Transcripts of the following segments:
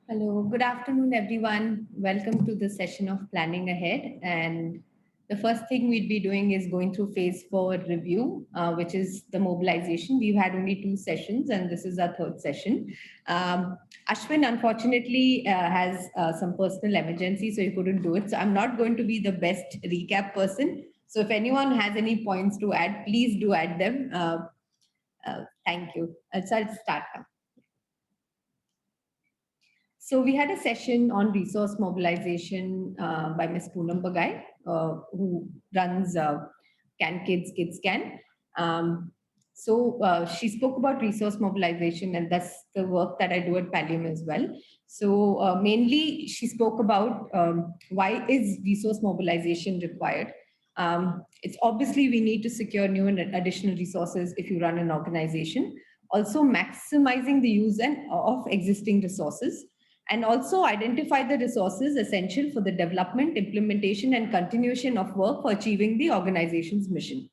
Hello, good afternoon, everyone. Welcome to the session of Planning Ahead. And the first thing we'd be doing is going through phase four review, which is the mobilization. We've had only two sessions, and this is our third session. Um, Ashwin, unfortunately, has some personal emergency, so he couldn't do it. So I'm not going to be the best recap person. So if anyone has any points to add, please do add them. Thank you. So I'll start now. So we had a session on resource mobilization by Ms. Poonam Bagai, who runs Can Kids Kids Can. She spoke about resource mobilization, and that's the work that I do at Pallium as well. So mainly, she spoke about why is resource mobilization required. It's obviously we need to secure new and additional resources if you run an organization. Also, maximizing the use of existing resources, and also identify the resources essential for the development, implementation, and continuation of work for achieving the organization's mission.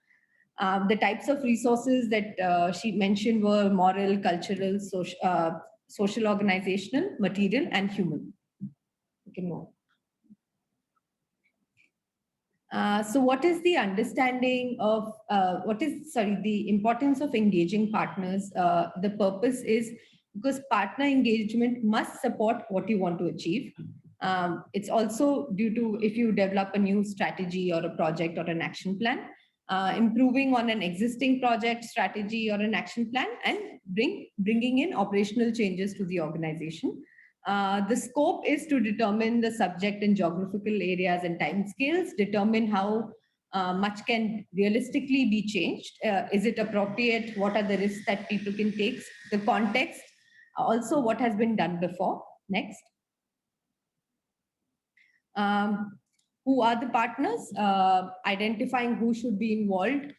The types of resources that she mentioned were moral, cultural, social, organizational, material, and human. You can move. So what is the understanding of the importance of engaging partners? The purpose is because partner engagement must support what you want to achieve. It's also due to if you develop a new strategy or a project or an action plan, improving on an existing project, strategy, or an action plan, and bringing in operational changes to the organization. The scope is to determine the subject and geographical areas and timescales, determine how much can realistically be changed. Is it appropriate? What are the risks that people can take? The context, also what has been done before. Next. Who are the partners? Identifying who should be involved,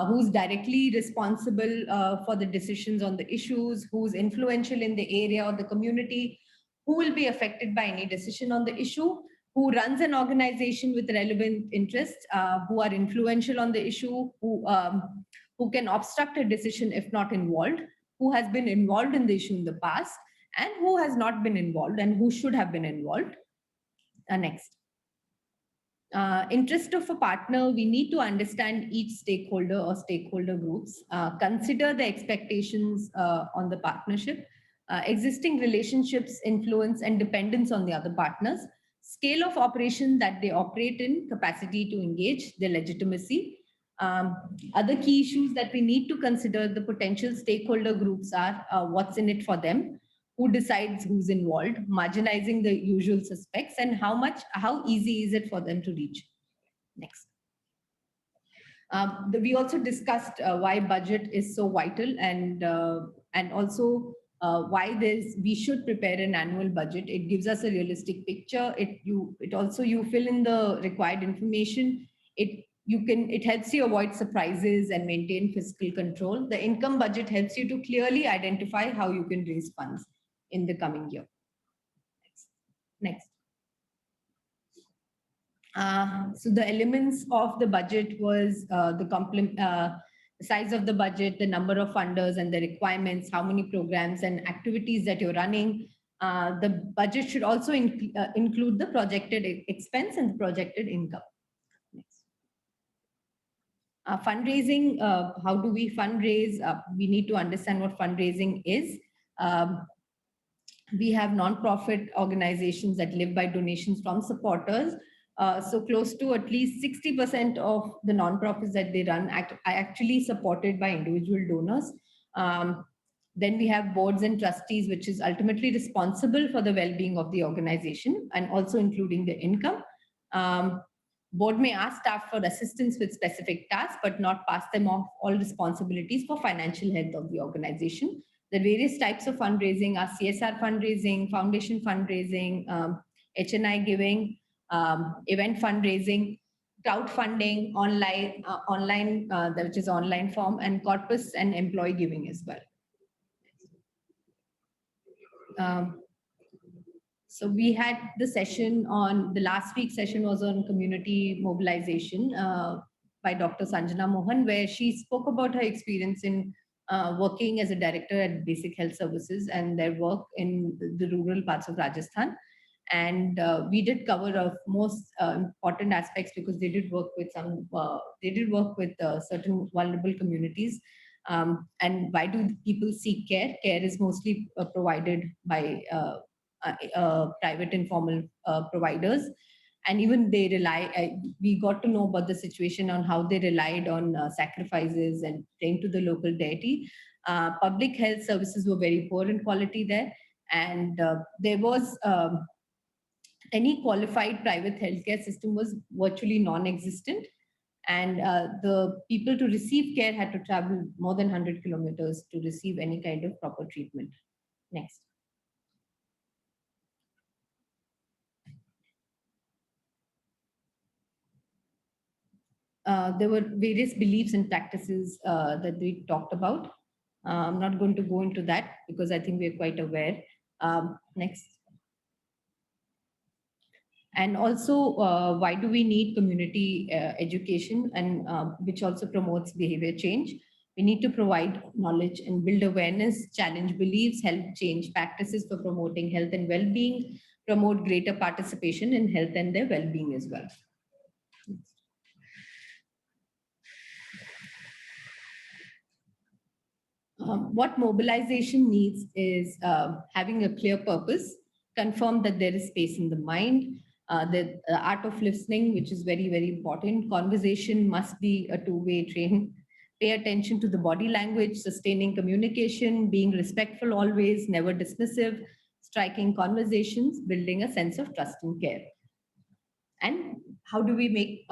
who's directly responsible for the decisions on the issues, who's influential in the area or the community, who will be affected by any decision on the issue, who runs an organization with relevant interests, who are influential on the issue, who can obstruct a decision if not involved, who has been involved in the issue in the past, and who has not been involved and who should have been involved. Next. Interest of a partner, we need to understand each stakeholder or stakeholder groups, consider the expectations on the partnership, existing relationships, influence, and dependence on the other partners, scale of operation that they operate in, capacity to engage, their legitimacy. Other key issues that we need to consider the potential stakeholder groups are what's in it for them, who decides who's involved, marginalizing the usual suspects, and how easy is it for them to reach. Next. We also discussed why budget is so vital, and also why we should prepare an annual budget. It gives us a realistic picture. It also you fill in the required information. It helps you avoid surprises and maintain fiscal control. The income budget helps you to clearly identify how you can raise funds in the coming year. Next. So the elements of the budget was the size of the budget, the number of funders and the requirements, how many programs and activities that you're running. The budget should also include the projected expense and the projected income. Next. Fundraising, how do we fundraise? We need to understand what fundraising is. We have non-profit organizations that live by donations from supporters. So close to at least 60% of the non-profits that they run are actually supported by individual donors. Then we have boards and trustees, which is ultimately responsible for the well-being of the organization and also including the income. Board may ask staff for assistance with specific tasks, but not pass them off all responsibilities for financial health of the organization. The various types of fundraising are CSR fundraising, foundation fundraising, HNI giving, event fundraising, crowdfunding, online, which is online form, and corpus and employee giving as well. So we had the session on, the last week's session was on community mobilization by Dr. Sanjana Mohan, where she spoke about her experience in working as a director at Basic Health Services and their work in the rural parts of Rajasthan. And we did cover most important aspects because they did work with certain vulnerable communities. And why do people seek care? Care is mostly provided by private informal providers, and even they we got to know about the situation on how they relied on sacrifices and praying to the local deity. Public health services were very poor in quality there, and there was any qualified private healthcare system was virtually non-existent, and the people to receive care had to travel more than 100 kilometers to receive any kind of proper treatment. Next. There were various beliefs and practices that we talked about. I'm not going to go into that because I think we're quite aware. Next. And also, why do we need community education, and which also promotes behavior change? We need to provide knowledge and build awareness, challenge beliefs, help change practices for promoting health and well-being, promote greater participation in health and their well-being as well. What mobilization needs is having a clear purpose, confirm that there is space in the mind, the art of listening, which is very, very important. Conversation must be a two-way train. Pay attention to the body language, sustaining communication, being respectful always, never dismissive, striking conversations, building a sense of trust and care. And how do we make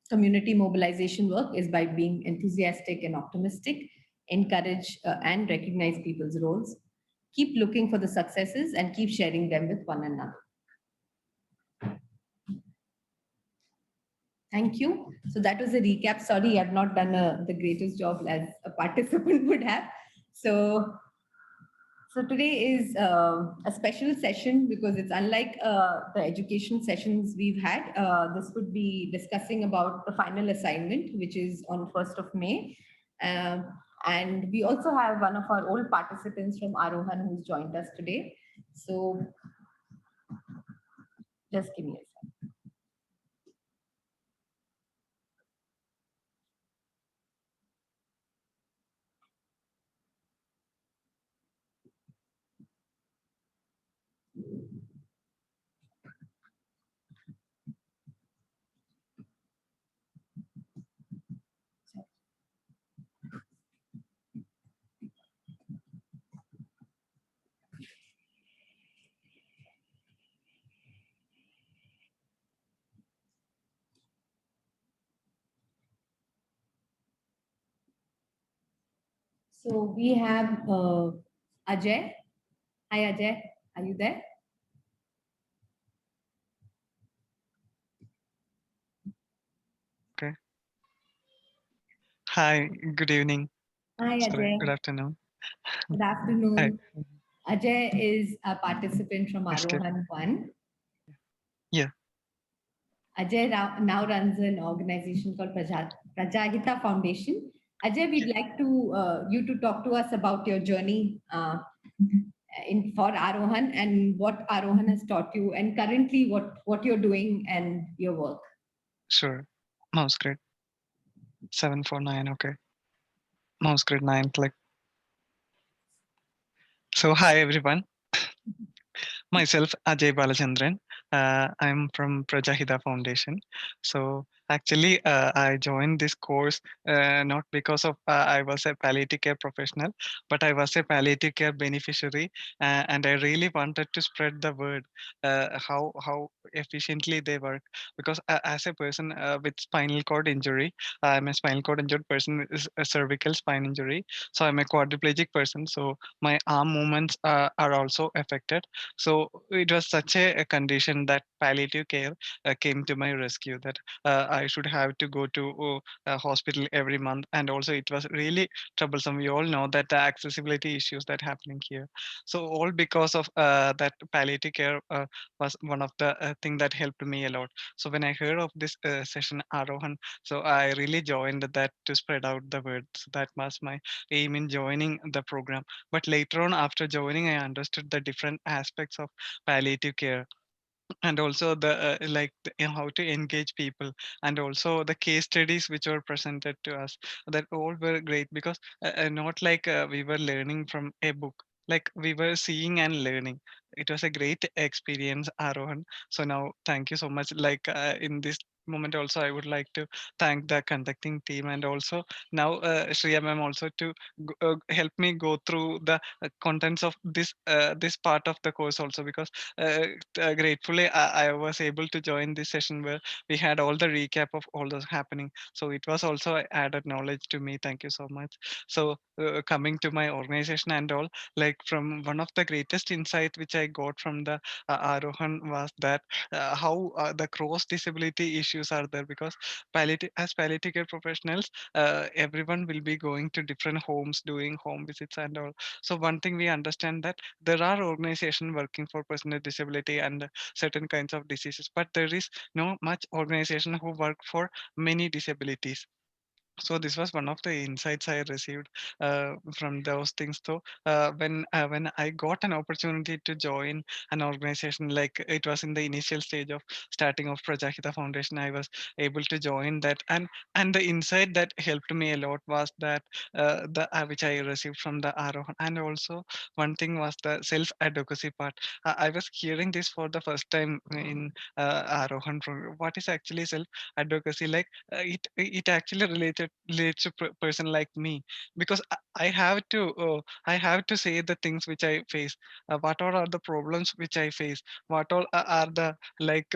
community mobilization work is by being enthusiastic and optimistic, encourage and recognize people's roles, keep looking for the successes and keep sharing them with one another. Thank you. So that was a recap. Sorry, I've not done the greatest job as a participant would have. So today is a special session because it's unlike the education sessions we've had. This would be discussing about the final assignment, which is on 1st of May. And we also have one of our old participants from Arohan who's joined us today. So just give me a second. So we have Ajay. Hi, Ajay. Are you there? Okay. Hi, good evening. Hi, Ajay. Sorry, good afternoon. Good afternoon. Hi. Ajay is a participant from Escape. Arohan 1. Yeah. Ajay now runs an organization called Prajahita Foundation. Ajay, we'd like to you to talk to us about your journey for Arohan and what Arohan has taught you, and currently what you're doing and your work. Sure. Mouse grid 749. Okay. Mouse grid 9. Click. So hi everyone. Myself Ajay Balachandran. I'm from Prajahita Foundation. So actually, I joined this course not because of I was a palliative care professional, but I was a palliative care beneficiary, and I really wanted to spread the word how efficiently they work. Because as a person with spinal cord injury, I'm a spinal cord injured person with a cervical spine injury. So I'm a quadriplegic person. So my arm movements are also affected. So it was such a condition that palliative care came to my rescue. That I should have to go to a hospital every month, and also it was really troublesome. We all know that the accessibility issues that happening here. So all because of that palliative care was one of the thing that helped me a lot. So when I heard of this session Arohan, so I really joined that to spread out the word. So that was my aim in joining the program. But later on, after joining, I understood the different aspects of palliative care, and also the how to engage people, and also the case studies which were presented to us, that all were great, because not like we were learning from a book, like we were seeing and learning. It was a great experience, Arohan. So now thank you so much, like in this moment also I would like to thank the conducting team, and also now Shriya ma'am also to help me go through the contents of this part of the course also, because gratefully I was able to join this session where we had all the recap of all those happening. So it was also a added knowledge to me. Thank you so much. So coming to my organization and all, like from one of the greatest insight which I got from the Arohan was that how the cross disability issues are there, because as palliative care professionals, everyone will be going to different homes doing home visits and all. So one thing we understand that there are organizations working for person with disability and certain kinds of diseases, but there is no much organization who work for many disabilities. So this was one of the insights I received from those things. So when I got an opportunity to join an organization, like it was in the initial stage of starting of Prajahita Foundation, I was able to join that, and the insight that helped me a lot was that the which I received from the Arohan, and also one thing was the self advocacy part. I was hearing this for the first time in Arohan. What is actually self advocacy? Like it actually relates to person like me, because I have to say the things which I face, what all are the problems which I face, what all are the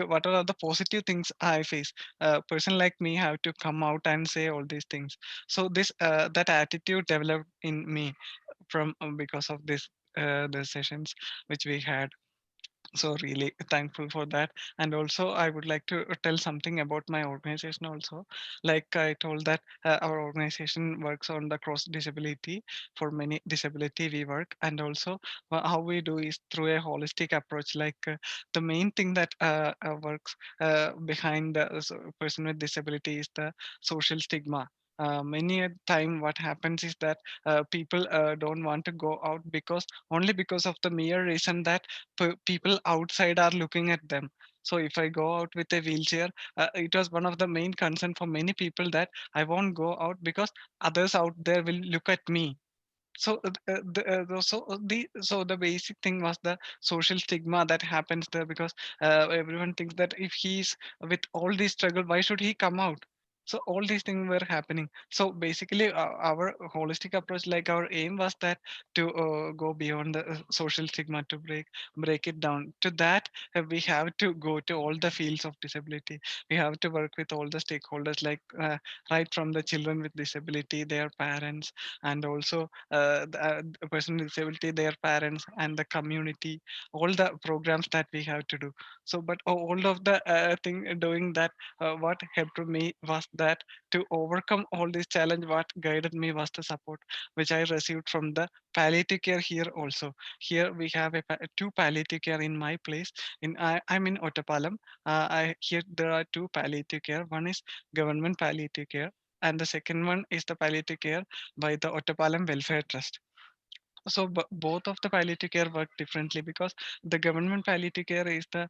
what all are the positive things I face. A person like me have to come out and say all these things. So this that attitude developed in me from because of this the sessions which we had. So really thankful for that. And also I would like to tell something about my organization also. Like I told that our organization works on the cross disability. For many disability we work, and also how we do is through a holistic approach. Like the main thing that works behind the person with disability is the social stigma. Many a time what happens is that people don't want to go out, because only because of the mere reason that people outside are looking at them. So if I go out with a wheelchair, it was one of the main concern for many people, that I won't go out because others out there will look at me. So so the basic thing was the social stigma that happens there, because everyone thinks that if he's with all this struggle, why should he come out? So all these things were happening. So basically our holistic approach, like our aim was that to go beyond the social stigma, to break it down. To that we have to go to all the fields of disability. We have to work with all the stakeholders, like right from the children with disability, their parents, and also the person with disability, their parents, and the community, all the programs that we have to do. So but all of the thing doing that, what helped me was that to overcome all this challenge, what guided me was the support which I received from the palliative care here also. Here we have two palliative care in my place. I'm in Ottapalam. Here there are two palliative care. One is government palliative care, and the second one is the palliative care by the Ottapalam Welfare Trust. So both of the palliative care work differently, because the government palliative care is the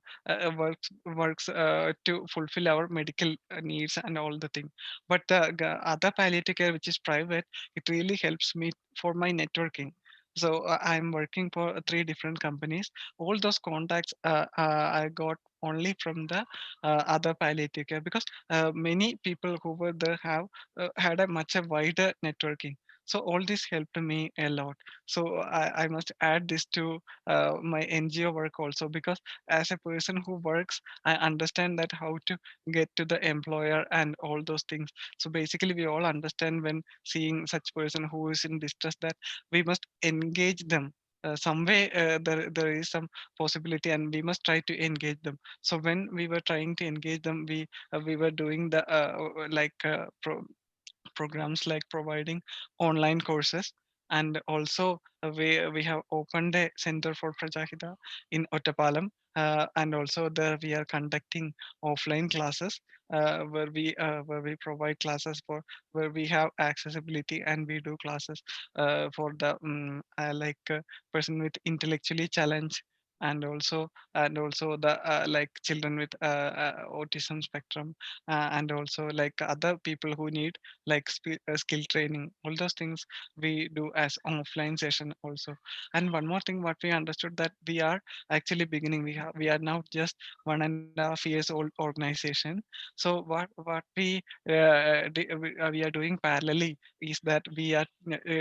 works to fulfill our medical needs and all the thing. But the other palliative care, which is private, it really helps me for my networking. So I'm working for three different companies. All those contacts I got only from the other palliative care, because many people who were there have had a much a wider networking. So all this helped me a lot. So I must add this to my NGO work also, because as a person who works, I understand that how to get to the employer and all those things. So basically we all understand when seeing such person who is in distress, that we must engage them. some way there is some possibility, and we must try to engage them. So when we were trying to engage them, we were doing the programs like providing online courses, and also we have opened a center for Prajahita in Ottapalam, and also there we are conducting offline classes, where we provide classes for, where we have accessibility, and we do classes for the person with intellectually challenged, and also the like children with autism spectrum, and also like other people who need like skill training. All those things we do as offline session also. And one more thing what we understood, that we are actually beginning, we are now just 1.5 years old organization. So what we are doing parallelly is that we are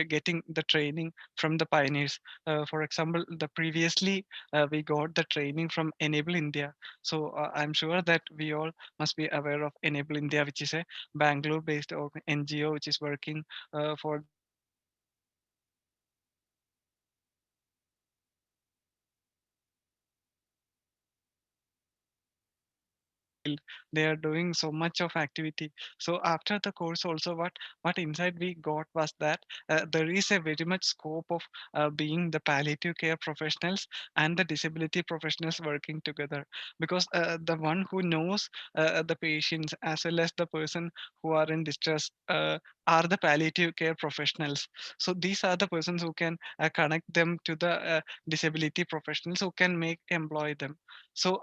getting the training from the pioneers. For example, the previously we got the training from Enable India. So I'm sure that we all must be aware of Enable India, which is a Bangalore-based NGO which is working for the field. They are doing so much of activity. So after the course also, what insight we got was that there is a very much scope of being the palliative care professionals and the disability professionals working together, because the one who knows the patients as well as the person who are in distress are the palliative care professionals. So these are the persons who can connect them to the disability professionals who can make employ them. So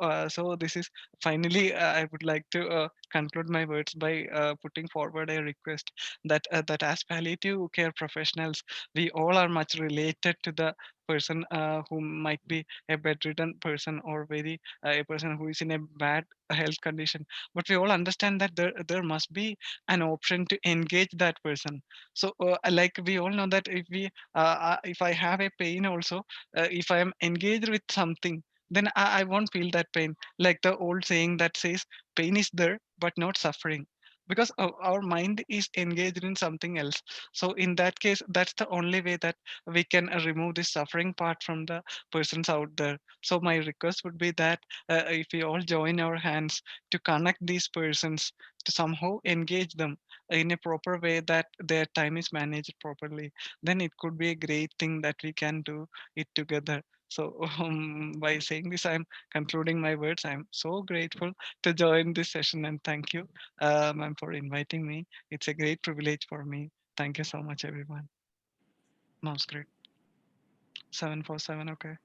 this is finally, I would like to conclude my words by putting forward a request that as palliative care professionals, we all are much related to the person who might be a bedridden person, or very a person who is in a bad health condition. But we all understand that there must be an option to engage that person. So like we all know that if I have a pain also, if I am engaged with something, then I won't feel that pain. Like the old saying that says, pain is there but not suffering, because our mind is engaged in something else. So in that case, that's the only way that we can remove the suffering part from the persons out there. So my request would be that if we all join our hands to connect these persons, to somehow engage them in a proper way, that their time is managed properly, then it could be a great thing that we can do it together. So by saying this, I'm concluding my words. I'm so grateful to join this session, and thank you, ma'am, for inviting me. It's a great privilege for me. Thank you so much, everyone. Mouse great. 747. Okay.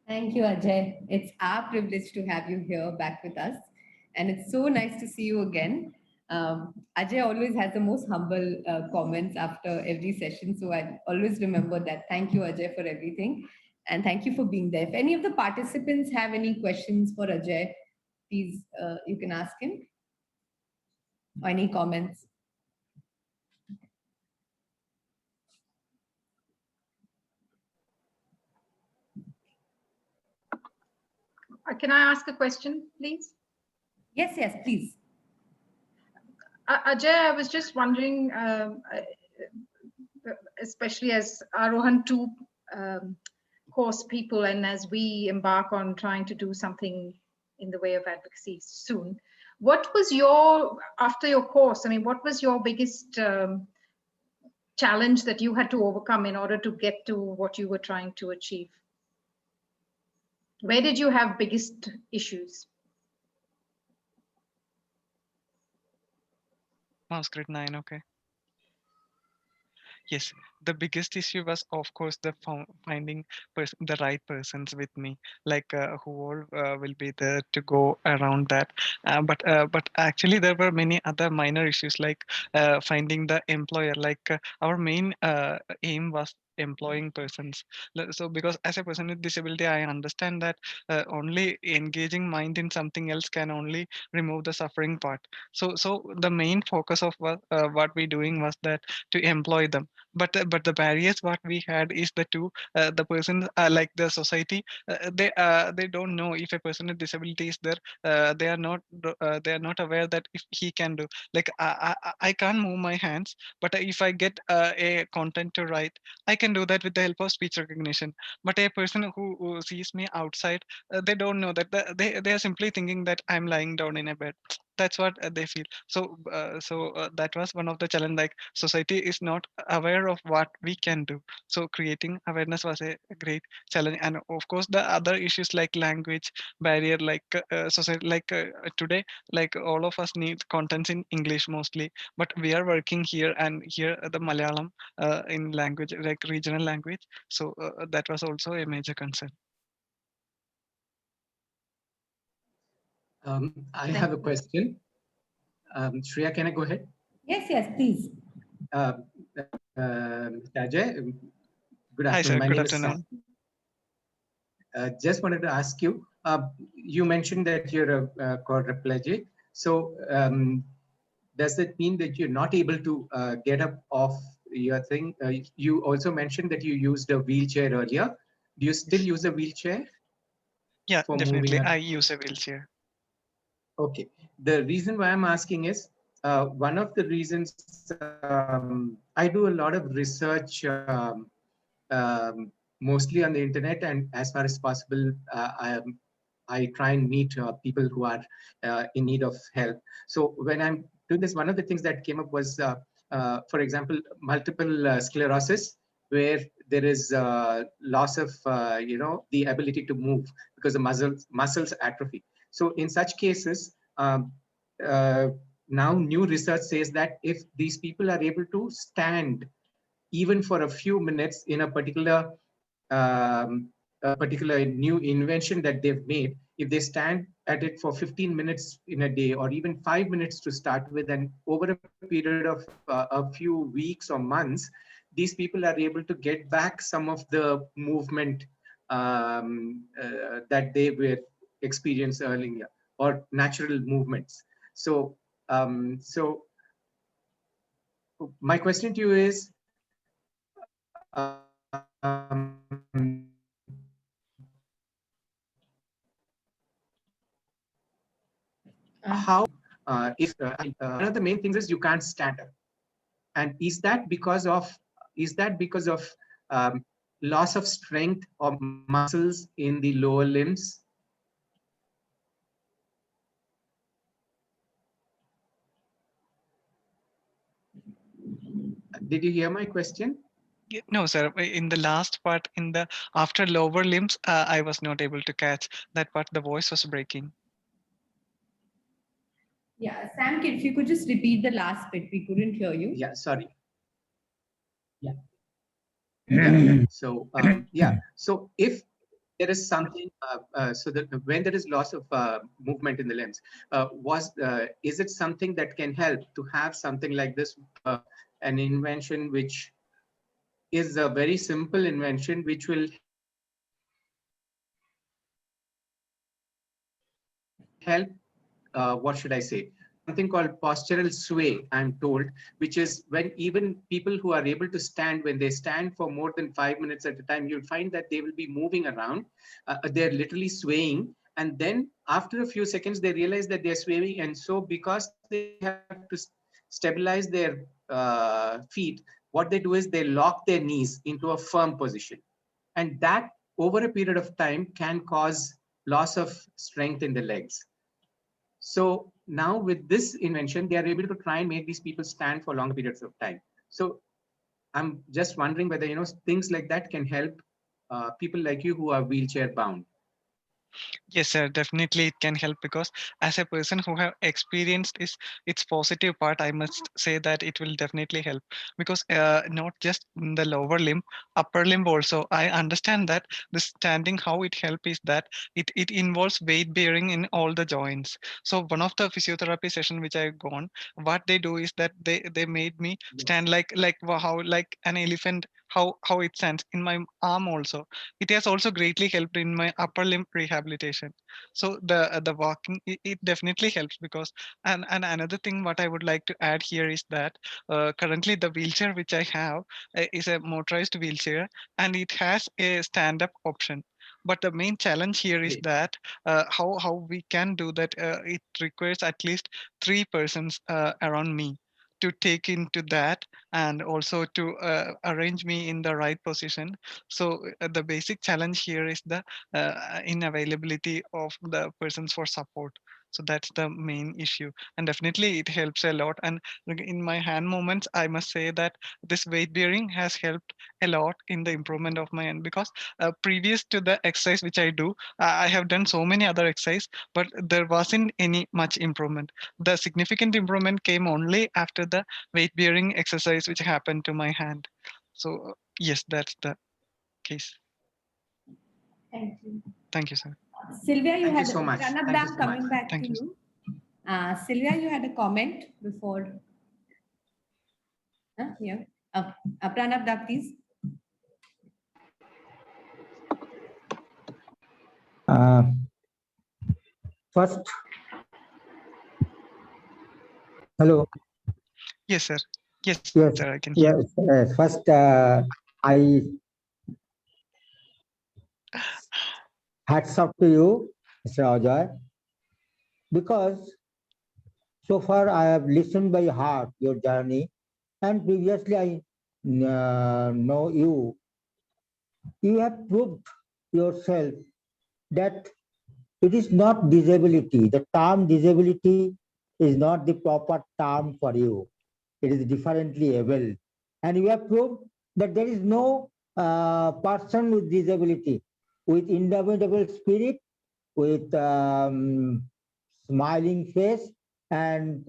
Thank you, Ajay. It's our privilege to have you here back with us. And it's so nice to see you again. Ajay always has the most humble comments after every session. So I always remember that. Thank you, Ajay, for everything. And thank you for being there. If any of the participants have any questions for Ajay, please, you can ask him, or any comments. Can I ask a question, please? Yes, yes, please. Ajay, I was just wondering, especially as Arohan 2 course people, and as we embark on trying to do something in the way of advocacy soon, what was your, after your course, I mean, what was your biggest challenge that you had to overcome in order to get to what you were trying to achieve? Where did you have biggest issues? Mouse great 9. Okay. Yes, the biggest issue was, of course, the finding the right persons with me, like who all will be there to go around that. But actually, there were many other minor issues, like finding the employer. Like our main aim was employing persons. So because as a person with disability, I understand that only engaging mind in something else can only remove the suffering part. So the main focus of what we doing was that to employ them. But but the barriers what we had is the person like the society, they don't know if a person with disability is there. They are not aware that if he can do, like I can't move my hands, but if I get a content to write, I can do that with the help of speech recognition. But a person who sees me outside, they don't know that. They are simply thinking that I'm lying down in a bed. That's what they feel. So that was one of the challenge. Like society is not aware of what we can do. So creating awareness was a great challenge. And of course, the other issues like language barrier, like society, like today, like all of us need contents in English mostly. But we are working here, and here the Malayalam in language, like regional language. So that was also a major concern. I have a question. Shreya, can I go ahead? Yes, please. Ajay, good Hi, sir. afternoon. My Good name is afternoon. Sam. Just wanted to ask you, you mentioned that you're a quadriplegic. So does that mean that you're not able to get up off your thing? You also mentioned that you used a wheelchair earlier. Do you still use a wheelchair Yeah, for definitely. moving I around? use a wheelchair. Okay. The reason why I'm asking is one of the reasons I do a lot of research mostly on the internet, and as far as possible, I try and meet people who are in need of help. So when I'm doing this, one of the things that came up was, for example, multiple sclerosis, where there is loss of the ability to move because the muscles atrophy. So in such cases, uh, now new research says that if these people are able to stand even for a few minutes in a particular new invention that they've made, if they stand at it for 15 minutes in a day or even 5 minutes to start with, and over a period of a few weeks or months, these people are able to get back some of the movement that they were experienced earlier, or natural movements. So my question to you is, how if one of the main things is you can't stand up, and is that because of um, loss of strength or muscles in the lower limbs? Did you hear my question? No, sir. In the last part, in the after lower limbs, I was not able to catch that part. The voice was breaking. Yeah, Sam, if you could just repeat the last bit, we couldn't hear you. Yeah, sorry. Yeah. So if there is something, so that when there is loss of movement in the limbs, is it something that can help to have something like this, an invention which is a very simple invention, which will help, what should I say, something called postural sway, I'm told, which is when even people who are able to stand, when they stand for more than 5 minutes at a time, you'll find that they will be moving around. They're literally swaying. And then after a few seconds, they realize that they're swaying. And so because they have to stabilize their feet, what they do is they lock their knees into a firm position. And that over a period of time can cause loss of strength in the legs. So now with this invention, they are able to try and make these people stand for longer periods of time. So I'm just wondering whether, things like that can help people like you who are wheelchair bound. Yes, sir. Definitely, it can help because as a person who have experienced its positive part, I must say that it will definitely help because not just in the lower limb, upper limb also. I understand that the standing how it help is that it involves weight bearing in all the joints. So one of the physiotherapy session which I've gone, what they do is that they made me stand like how like an elephant how it stands in my arm also. It has also greatly helped in my upper limb rehabilitation. So the walking, it definitely helps because, and another thing what I would like to add here is that currently the wheelchair which I have is a motorized wheelchair, and it has a stand-up option. But the main challenge here is Okay. that how we can do that. It requires at least 3 persons around me to take into that, and also to arrange me in the right position. So the basic challenge here is the inavailability of the persons for support. So that's the main issue, and definitely it helps a lot. And in my hand movements, I must say that this weight bearing has helped a lot in the improvement of my hand, because previous to the exercise which I do, I have done so many other exercise, but there wasn't any much improvement. The significant improvement came only after the weight bearing exercise which happened to my hand. So yes, that's the case. Thank you. Thank you, sir. Sylvia, you Thank you had so much. Pranab Thank you Dam so much. coming back Thank to you. you. Sylvia, you had a comment before. Here. Okay. Pranab Dam, please. First, hello. Yes, sir. Yes, Yes, sir, I can hear. yes. First, I hats off to you, Mr. Ajay, because so far I have listened by heart your journey, and previously I know you. You have proved yourself that it is not disability. The term disability is not the proper term for you. It is differently able. And you have proved that there is no person with disability, with indomitable spirit, with smiling face, and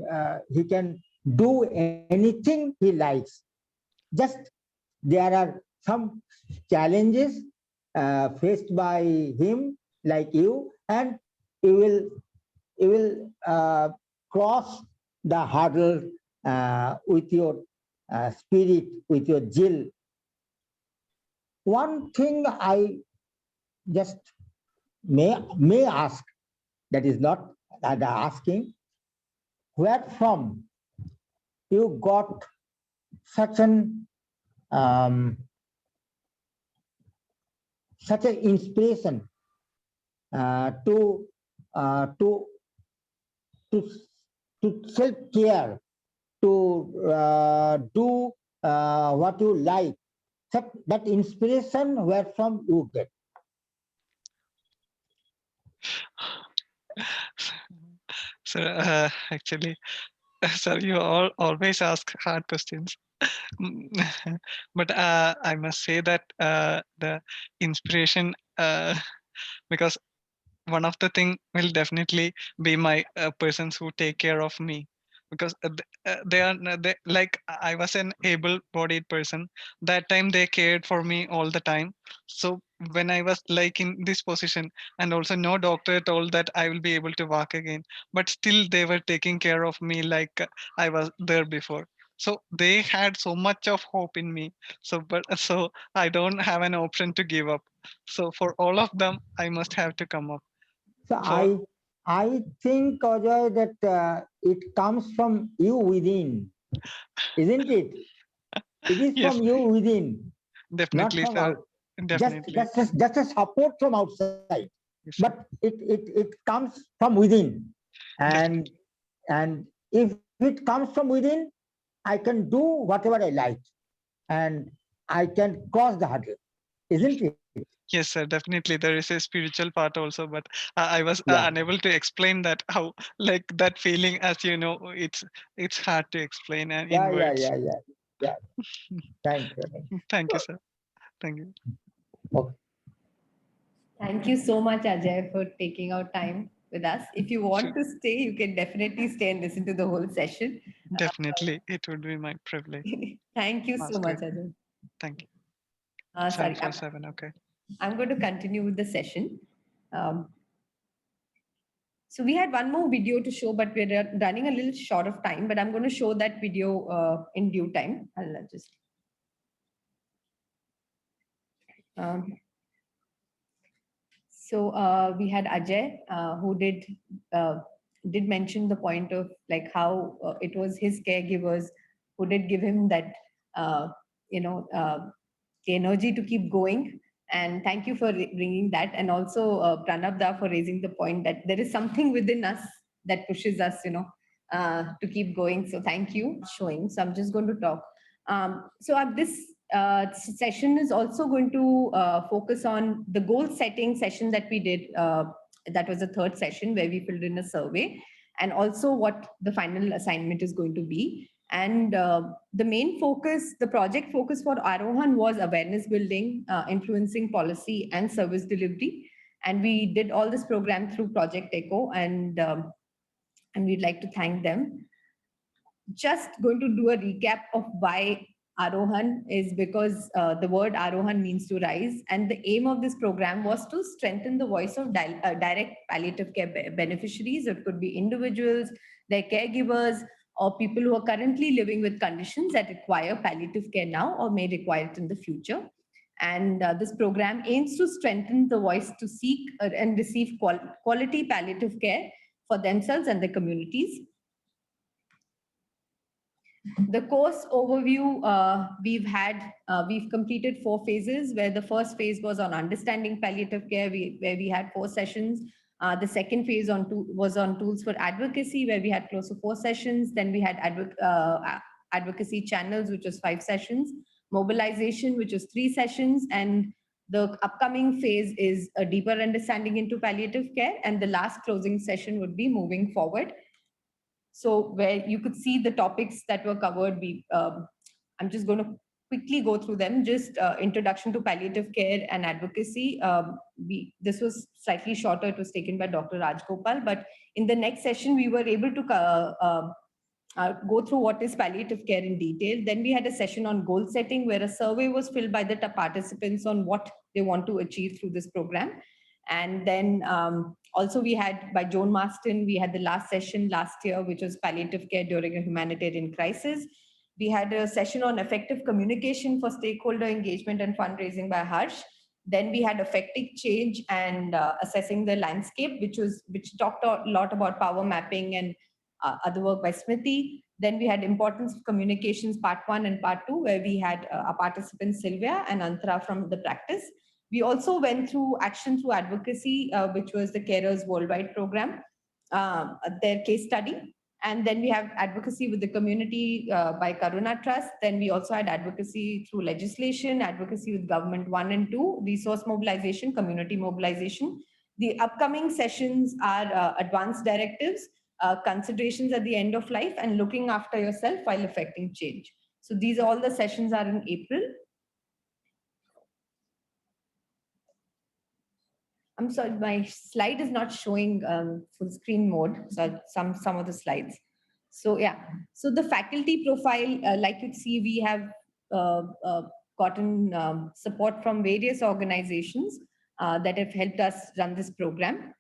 he can do anything he likes. Just there are some challenges faced by him, like you, and you will cross the hurdle with your spirit, with your zeal. One thing I just may ask, that is not that asking, where from you got such an such an inspiration to uh, to to to self care, to do what you like. That inspiration where from you get. So actually, sir, you all always ask hard questions. But I must say that the inspiration, because one of the thing will definitely be my persons who take care of me, because they are they, like I was an able-bodied person. That time they cared for me all the time. So when I was like in this position, and also no doctor told that I will be able to walk again, but still they were taking care of me like I was there before. So they had so much of hope in me. So but so I don't have an option to give up. So for all of them, I must have to come up. So For I think, Ajay, that it comes from you within, isn't it? It is yes, from you within, not definitely, from sir. out. Definitely. Just a support from outside, Yes, sir. but it comes from within, and Definitely. and if it comes from within, I can do whatever I like, and I can cross the hurdle, isn't it? Yes, sir. Definitely. There is a spiritual part also, but I was Yeah, unable to explain that how, like that feeling, as you know, it's hard to explain and in words. yeah. Thank you. Thank you, sir. Thank you. Okay. Thank you so much, Ajay, for taking out time with us. If you Sure. want to stay, you can definitely stay and listen to the whole session. Definitely, it would be my privilege. Thank you so much, Master. Ajay. Thank you. Sorry, 747. Okay. I'm going to continue with the session. Um, so we had one more video to show, but we're running a little short of time, but I'm going to show that video in due time. I'll just Um, we had Ajay, who did mention the point of like how it was his caregivers who did give him that, you know, the energy to keep going. And thank you for bringing that. And also Pranab Da for raising the point that there is something within us that pushes us, you know, to keep going. So thank you for showing. So I'm just going to talk. This session is also going to focus on the goal setting session that we did. That was the third session where we filled in a survey, and also what the final assignment is going to be. And the main focus, the project focus for Aarohan was awareness building, influencing policy and service delivery. And we did all this program through Project Echo, and we'd like to thank them. Just going to do a recap of why Aarohan is because the word Aarohan means to rise. And the aim of this program was to strengthen the voice of direct palliative care beneficiaries. It could be individuals, their caregivers, or people who are currently living with conditions that require palliative care now or may require it in the future. And this program aims to strengthen the voice to seek and receive quality palliative care for themselves and their communities. The course overview, we've completed 4 phases, where the first phase was on understanding palliative care, where we had 4 sessions. The second phase was on tools for advocacy, where we had close to 4 sessions. Then we had advocacy channels, which was 5 sessions. Mobilization, which was 3 sessions. And the upcoming phase is a deeper understanding into palliative care. And the last closing session would be moving forward. So where you could see the topics that were covered, I'm just going to quickly go through them. Just introduction to palliative care and advocacy. This was slightly shorter. It was taken by Dr. Rajgopal. But in the next session, we were able to go through what is palliative care in detail. Then we had a session on goal setting, where a survey was filled by the participants on what they want to achieve through this program. And then also we had, by Joan Marston, we had the last session last year, which was palliative care during a humanitarian crisis. We had a session on effective communication for stakeholder engagement and fundraising by Harsh. Then we had affecting change and assessing the landscape, which talked a lot about power mapping and other work by Smriti. Then we had importance of communications part 1 and part 2, where we had our participants Sylvia and Antara from the practice. We also went through action through advocacy, which was the Carers Worldwide program, their case study. And then we have advocacy with the community by Karuna Trust. Then we also had advocacy through legislation, advocacy with government 1 and 2, resource mobilization, community mobilization. The upcoming sessions are advanced directives, considerations at the end of life, and looking after yourself while affecting change. So these all the sessions are in April. I'm sorry, my slide is not showing full screen mode. So some of the slides. So yeah, so the faculty profile, like you see, we have gotten support from various organizations that have helped us run this program.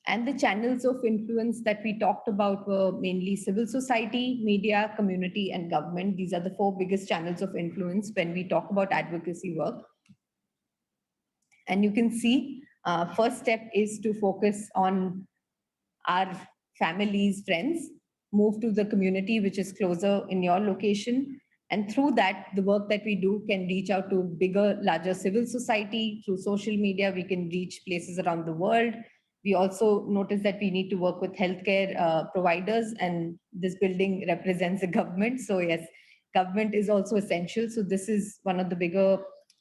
And the channels of influence that we talked about were mainly civil society, media, community, and government. These are the 4 biggest channels of influence when we talk about advocacy work. And you can see, first step is to focus on our families, friends, move to the community, which is closer in your location. And through that, the work that we do can reach out to bigger, larger civil society. Through social media, we can reach places around the world. We also notice that we need to work with healthcare providers, and this building represents the government. So yes, government is also essential. So this is one of the bigger,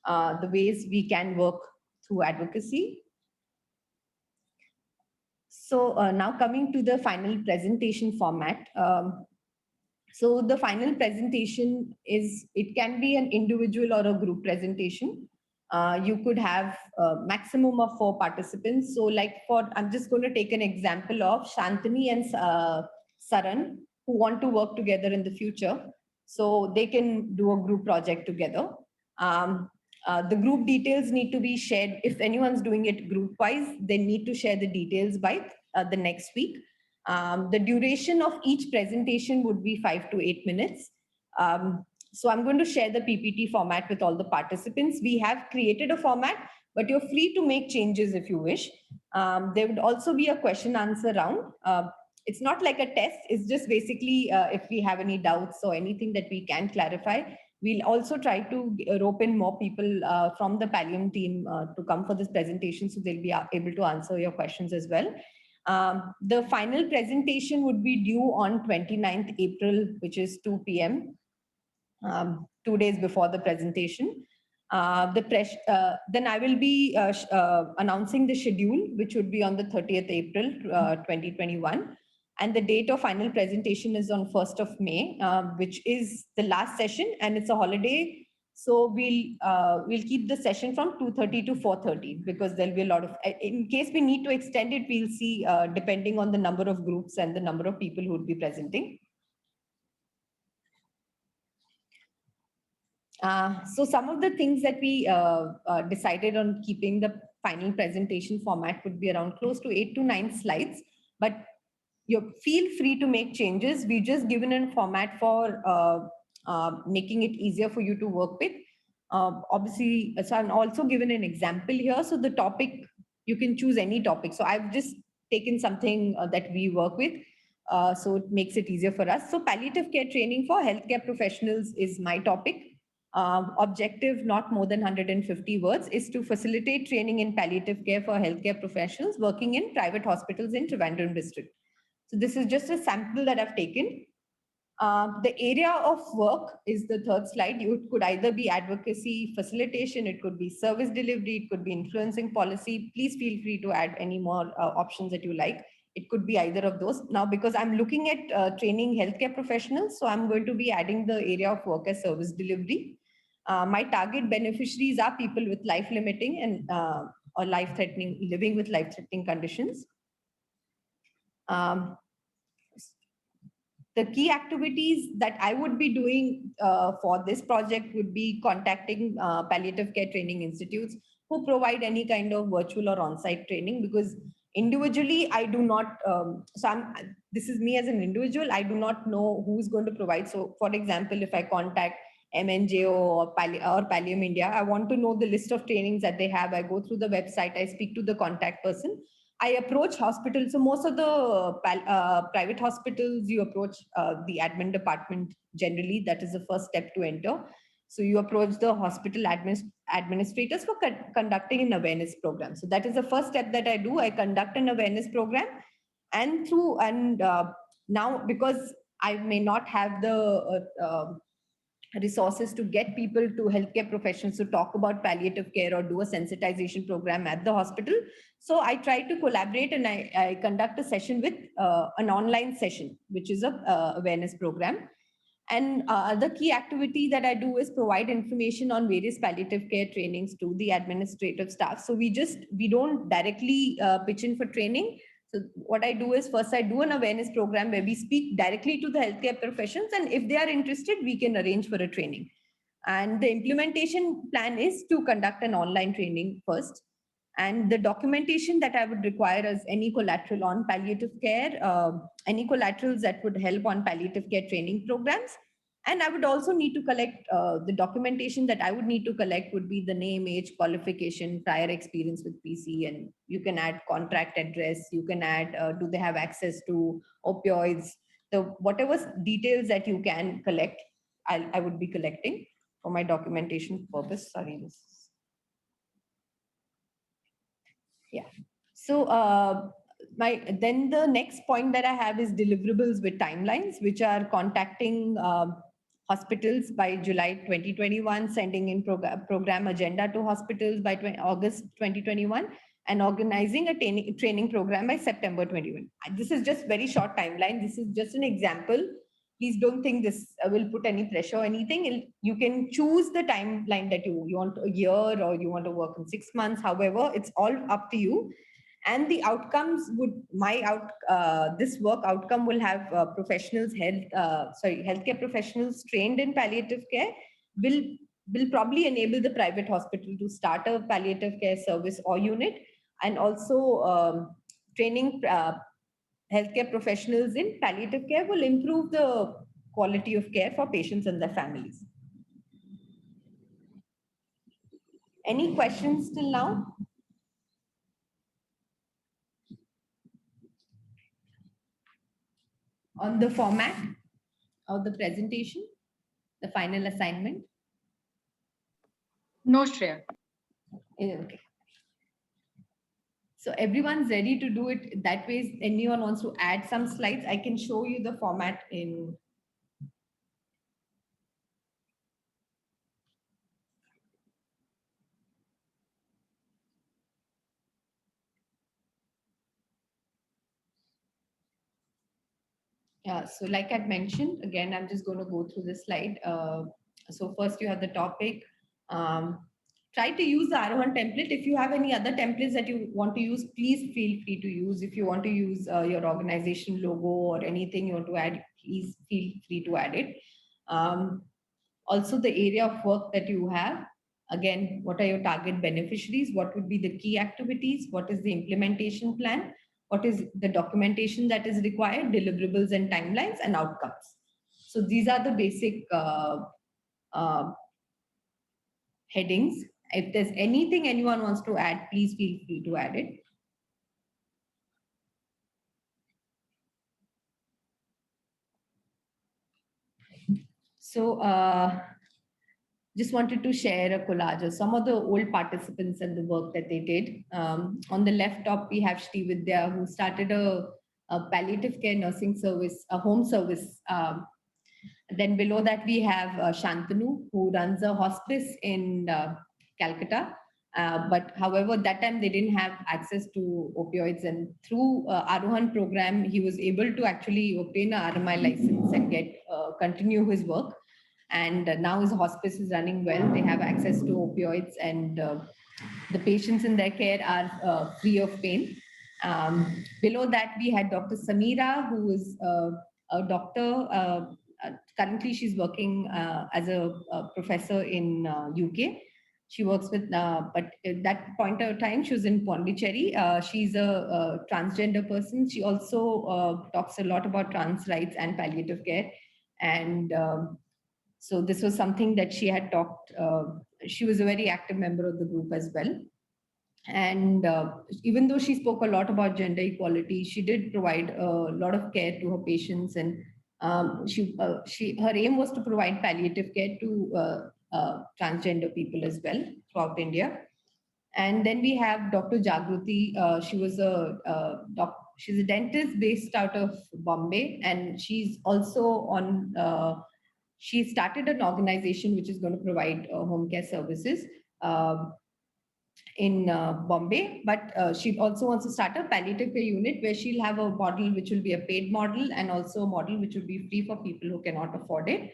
the ways we can work through advocacy. So now coming to the final presentation format. So the final presentation is, it can be an individual or a group presentation. You could have a maximum of 4 participants. So like I'm just going to take an example of Shantini and Saran, who want to work together in the future. So they can do a group project together. The group details need to be shared. If anyone's doing it group-wise, they need to share the details by the next week. The duration of each presentation would be 5 to 8 minutes. So I'm going to share the PPT format with all the participants. We have created a format, but you're free to make changes if you wish. There would also be a question answer round. It's not like a test. It's just basically if we have any doubts or anything that we can clarify. We'll also try to rope in more people from the Pallium team to come for this presentation, so they'll be able to answer your questions as well. The final presentation would be due on 29th April, which is 2 p.m., 2 days before the presentation. Then I will be announcing the schedule, which would be on the 30th April 2021. And the date of final presentation is on 1st of May, which is the last session, and it's a holiday. So we'll keep the session from 2:30 to 4:30, because there'll be a lot of, in case we need to extend it, we'll see depending on the number of groups and the number of people who would be presenting. So some of the things that we decided on keeping the final presentation format would be around close to 8 to 9 slides, but you feel free to make changes. We just given a format for making it easier for you to work with. Obviously, so I'm also given an example here. So the topic, you can choose any topic. So I've just taken something that we work with. So it makes it easier for us. So palliative care training for healthcare professionals is my topic. Objective, not more than 150 words, is to facilitate training in palliative care for healthcare professionals working in private hospitals in Trivandrum district. So this is just a sample that I've taken. The area of work is the third slide. It could either be advocacy, facilitation, it could be service delivery, it could be influencing policy. Please feel free to add any more options that you like. It could be either of those. Now, because I'm looking at training healthcare professionals, so I'm going to be adding the area of work as service delivery. My target beneficiaries are people with life-limiting and or life-threatening, living with life-threatening conditions. The key activities that I would be doing for this project would be contacting palliative care training institutes who provide any kind of virtual or on-site training, because individually I do not, this is me as an individual, I do not know who's going to provide. So for example, if I contact MNJO or Pallium India, I want to know the list of trainings that they have. I go through the website, I speak to the contact person. I approach hospitals. So most of the private hospitals, you approach the admin department generally. That is the first step to enter. So you approach the hospital administrators for conducting an awareness program. So that is the first step that I do. I conduct an awareness program, and now because I may not have the resources to get people to healthcare professionals to talk about palliative care or do a sensitization program at the hospital. So I try to collaborate, and I conduct a session with an online session, which is a awareness program. And the key activity that I do is provide information on various palliative care trainings to the administrative staff. So we don't directly pitch in for training. So what I do is, first I do an awareness program where we speak directly to the healthcare professions, and if they are interested, we can arrange for a training. And the implementation plan is to conduct an online training first. And the documentation that I would require is any collateral on palliative care, any collaterals that would help on palliative care training programs. And I would also need to collect the documentation that I would need to collect would be the name, age, qualification, prior experience with PC, and you can add contract address, you can add, do they have access to opioids, whatever details that you can collect, I would be collecting for my documentation purpose. Sorry, this. Yeah. So then the next point that I have is deliverables with timelines, which are contacting hospitals by July 2021, sending in program agenda to hospitals by August 2021, and organizing a training program by September 21. This is just very short timeline. This is just an example. Please don't think this will put any pressure or anything. You can choose the timeline that you want, a year, or you want to work in 6 months. However, it's all up to you. And the outcomes would, this work outcome will have professionals, healthcare professionals trained in palliative care will probably enable the private hospital to start a palliative care service or unit, and also training healthcare professionals in palliative care will improve the quality of care for patients and their families. Any questions till now? On the format of the presentation, the final assignment? No, Shreya. Okay. So everyone's ready to do it that way. If anyone wants to add some slides, I can show you the format in. Yeah, so like I'd mentioned, again, I'm just going to go through the slide. So first you have the topic. Try to use the Arohan template. If you have any other templates that you want to use, please feel free to use. If you want to use your organization logo or anything you want to add, please feel free to add it. Also the area of work that you have. Again, what are your target beneficiaries? What would be the key activities? What is the implementation plan? What is the documentation that is required, deliverables and timelines and outcomes. So these are the basic headings. If there's anything anyone wants to add, please feel free to add it. So just wanted to share a collage of some of the old participants and the work that they did. On the left top, we have Shri Vidya, who started a palliative care nursing service, a home service. Then below that, we have Shantanu, who runs a hospice in Calcutta. But however, that time they didn't have access to opioids, and through Arohan program, he was able to actually obtain a RMI license and get continue his work. And now his hospice is running well. They have access to opioids, and the patients in their care are free of pain. Below that, we had Dr. Samira, who is a doctor. Currently, she's working as a professor in UK. She works with, but at that point of time, she was in Pondicherry. She's a transgender person. She also talks a lot about trans rights and palliative care. And so this was something that she had talked, she was a very active member of the group as well. And even though she spoke a lot about gender equality, she did provide a lot of care to her patients. And her aim was to provide palliative care to transgender people as well throughout India. And then we have Dr. Jagruti. She was she's a dentist based out of Bombay, and she's also on. She started an organization which is going to provide home care services in Bombay, but she also wants to start a palliative care unit where she'll have a model which will be a paid model and also a model which will be free for people who cannot afford it.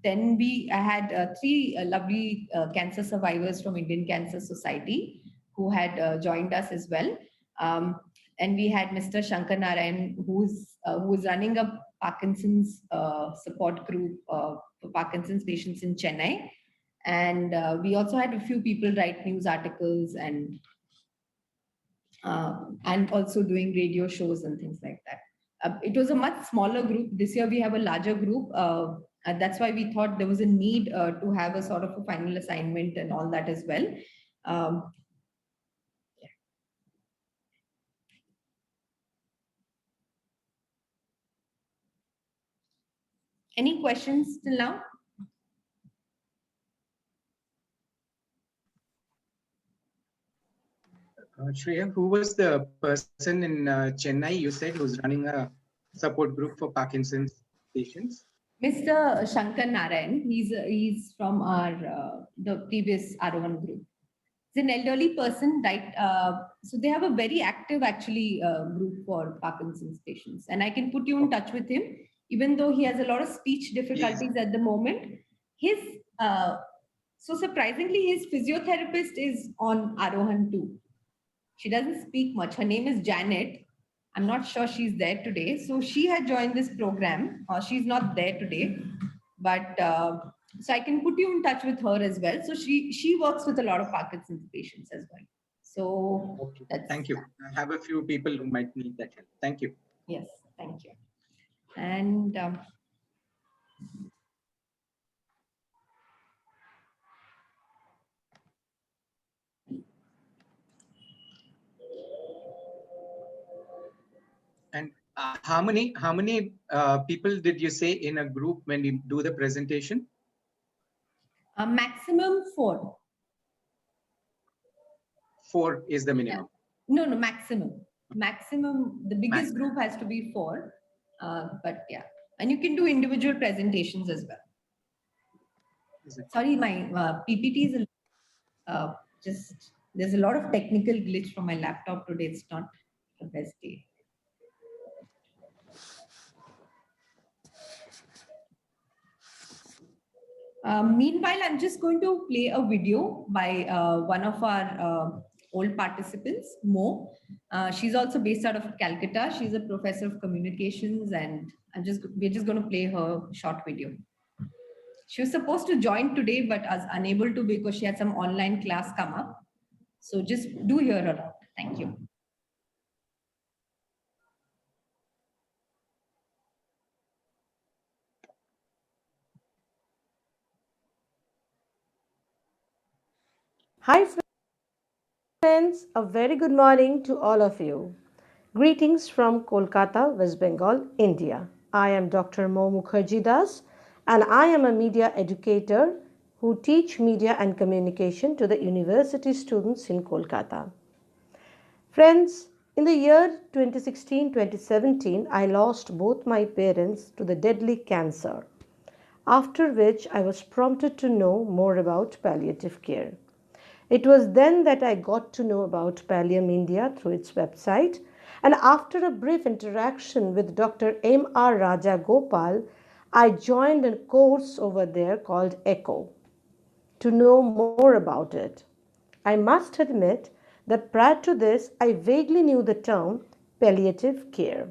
Then we had three lovely cancer survivors from Indian Cancer Society who had joined us as well. And we had Mr. Shankar Narayan, who is running a Parkinson's support group for Parkinson's patients in Chennai. And we also had a few people write news articles and also doing radio shows and things like that. It was a much smaller group. This year we have a larger group. And that's why we thought there was a need to have a sort of a final assignment and all that as well. Any questions till now? Shreya, who was the person in Chennai you said who's running a support group for Parkinson's patients? Mr. Shankar Narayan, he's from our the previous Arohan group. He's an elderly person, right? So they have a very active actually group for Parkinson's patients, and I can put you in touch with him, even though he has a lot of speech difficulties at the moment. His so surprisingly, his physiotherapist is on Arohan too. She doesn't speak much. Her name is Janet. I'm not sure she's there today. So she had joined this program. She's not there today, but so I can put you in touch with her as well. So she works with a lot of Parkinson's patients as well. So okay. Thank you. I have a few people who might need that help. Thank you. Yes, thank you. And And how many people did you say in a group when you do the presentation? Maximum 4. 4 is the minimum. No, maximum. Maximum, the biggest Maximum. group has to be 4. But yeah, and you can do individual presentations as well. Is it? Sorry, my PPT is just, there's a lot of technical glitch from my laptop today. It's not the best day. Meanwhile, I'm just going to play a video by one of our old participants, Mo. She's also based out of Calcutta. She's a professor of communications, and we're just going to play her short video. She was supposed to join today, but was unable to because she had some online class come up. So just do hear her out. Thank you. Hi friends, a very good morning to all of you. Greetings from Kolkata, West Bengal, India. I am Dr. Mo Mukherjee Das, and I am a media educator who teach media and communication to the university students in Kolkata. Friends, in the year 2016-2017, I lost both my parents to the deadly cancer, after which I was prompted to know more about palliative care. It was then that I got to know about Pallium India through its website, and after a brief interaction with Dr. M.R. Raja Gopal, I joined a course over there called ECHO to know more about it. I must admit that prior to this, I vaguely knew the term palliative care.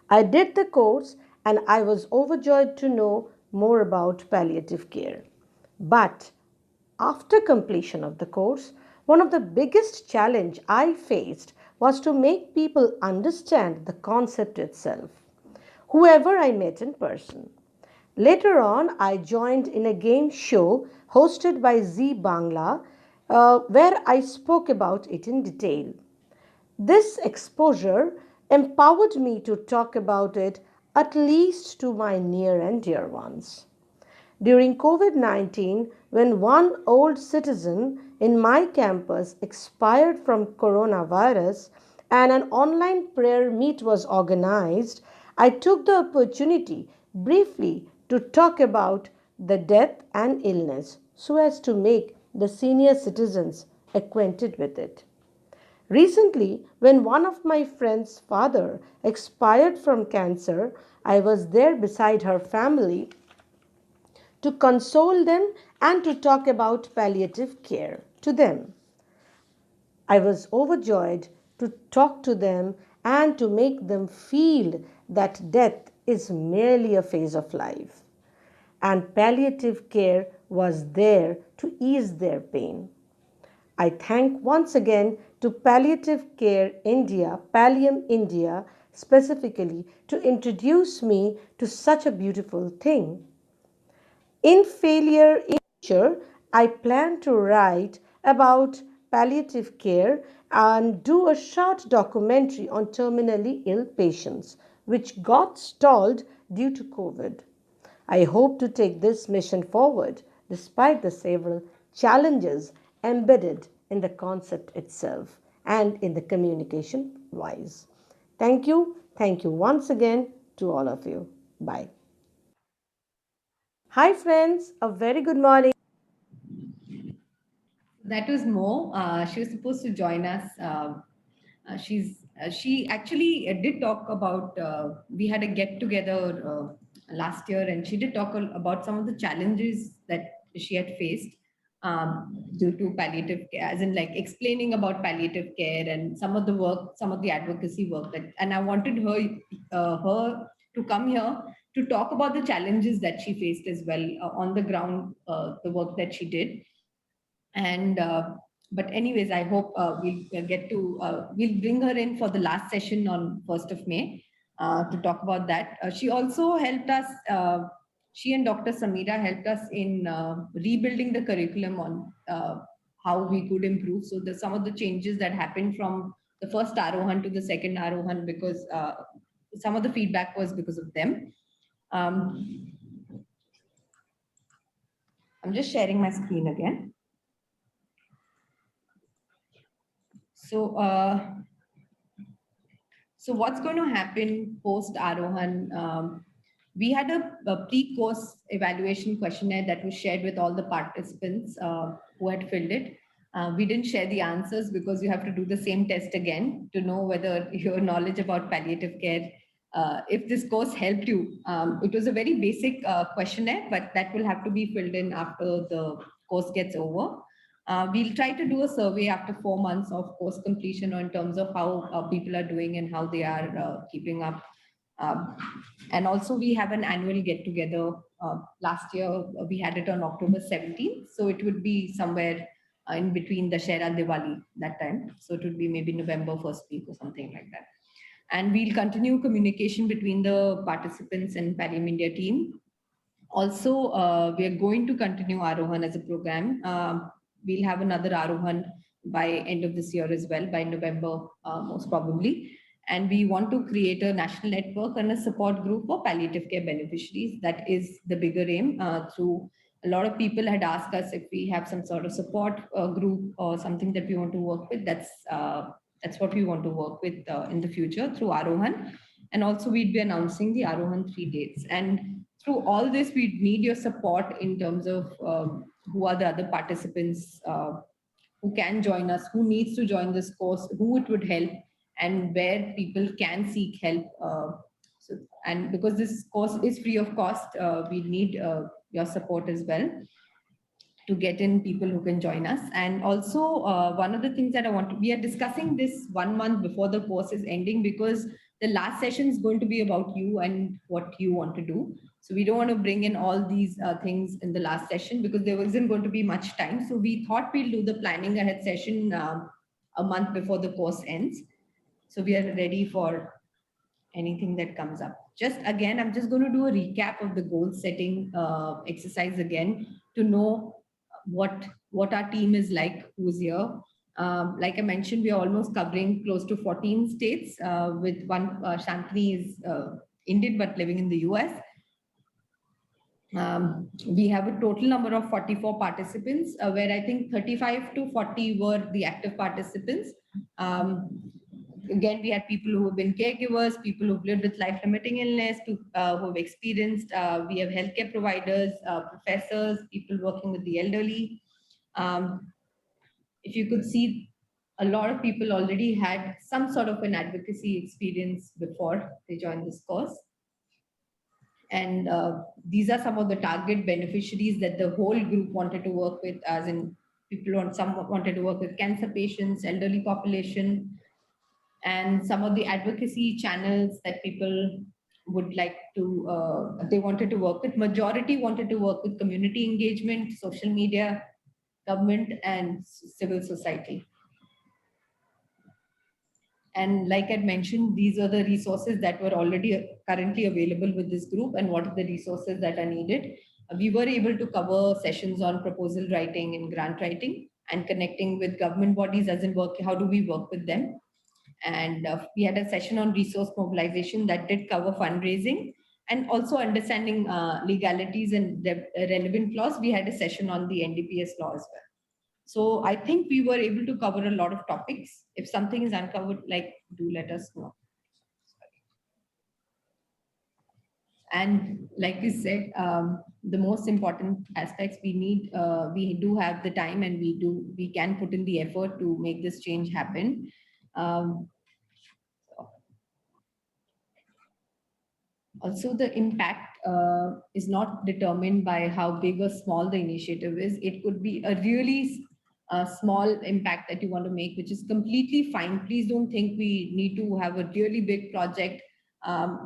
I did the course and I was overjoyed to know more about palliative care. But after completion of the course, one of the biggest challenge I faced was to make people understand the concept itself, whoever I met in person. Later on, I joined in a game show hosted by Zee Bangla, where I spoke about it in detail. This exposure empowered me to talk about it at least to my near and dear ones. During COVID-19, when one old citizen in my campus expired from coronavirus and an online prayer meet was organized, I took the opportunity briefly to talk about the death and illness so as to make the senior citizens acquainted with it. Recently, when one of my friend's father expired from cancer, I was there beside her family to console them and to talk about palliative care to them. I was overjoyed to talk to them and to make them feel that death is merely a phase of life, and palliative care was there to ease their pain. I thank once again to Palliative Care India, Pallium India, specifically to introduce me to such a beautiful thing. In Failure in Future, I plan to write about palliative care and do a short documentary on terminally ill patients, which got stalled due to COVID. I hope to take this mission forward despite the several challenges embedded in the concept itself and in the communication wise. Thank you once again to all of you. Bye. Hi friends, a very good morning. That was Mo. She was supposed to join us. She actually did talk about, we had a get together last year, and she did talk about some of the challenges that she had faced due to palliative care, as in like explaining about palliative care and some of the work, some of the advocacy work that, and I wanted her to come here to talk about the challenges that she faced as well on the ground, the work that she did. And but anyways, I hope we'll get to we'll bring her in for the last session on 1st of May. to talk about that. She also helped us, she and Dr. Samira helped us in rebuilding the curriculum on how we could improve. So there's some of the changes that happened from the first Arohan to the second Arohan because some of the feedback was because of them. I'm just sharing my screen again. So, so what's going to happen post Arohan? We had a pre-course evaluation questionnaire that was shared with all the participants who had filled it. We didn't share the answers because you have to do the same test again to know whether your knowledge about palliative care, if this course helped you. It was a very basic questionnaire, but that will have to be filled in after the course gets over. We'll try to do a survey after 4 months of course completion in terms of how people are doing and how they are keeping up. And also we have an annual get together. Last year we had it on October 17th. So it would be somewhere in between the Shera Diwali that time. So it would be maybe November first week or something like that. And we'll continue communication between the participants and Pallium India team. Also, we are going to continue Arohan as a program. We'll have another Arohan by end of this year as well, by November, most probably. And we want to create a national network and a support group for palliative care beneficiaries. That is the bigger aim. Through a lot of people had asked us if we have some sort of support group or something that we want to work with. That's what we want to work with in the future through Arohan. And also we'd be announcing the Arohan 3 dates. And through all this, we need your support in terms of who are the other participants who can join us, who needs to join this course, who it would help, and where people can seek help. And because this course is free of cost, we need your support as well to get in people who can join us. And also one of the things that we are discussing this 1 month before the course is ending, because the last session is going to be about you and what you want to do. So we don't want to bring in all these things in the last session because there isn't going to be much time. So we thought we'll do the planning ahead session a month before the course ends. So we are ready for anything that comes up. Just again, I'm just going to do a recap of the goal setting exercise again to know what our team is like, who's here. Like I mentioned, we are almost covering close to 14 states with one, Shantini is Indian but living in the US. We have a total number of 44 participants where I think 35 to 40 were the active participants. Again, we had people who have been caregivers, people who've lived with life-limiting illness, who have experienced, we have healthcare providers, professors, people working with the elderly. If you could see, a lot of people already had some sort of an advocacy experience before they joined this course. And these are some of the target beneficiaries that the whole group wanted to work with, as in some wanted to work with cancer patients, elderly population, and some of the advocacy channels that people would like to, they wanted to work with. Majority wanted to work with community engagement, social media, government, and civil society. And like I'd mentioned, these are the resources that were already currently available with this group and what are the resources that are needed. We were able to cover sessions on proposal writing and grant writing and connecting with government bodies as in work, how do we work with them? And we had a session on resource mobilization that did cover fundraising and also understanding legalities and relevant laws. We had a session on the NDPS law as well. So I think we were able to cover a lot of topics. If something is uncovered, like, do let us know. And like we said, the most important aspects we need, we do have the time and we can put in the effort to make this change happen. Also, the impact is not determined by how big or small the initiative is. It could be a really small impact that you want to make, which is completely fine. Please don't think we need to have a really big project.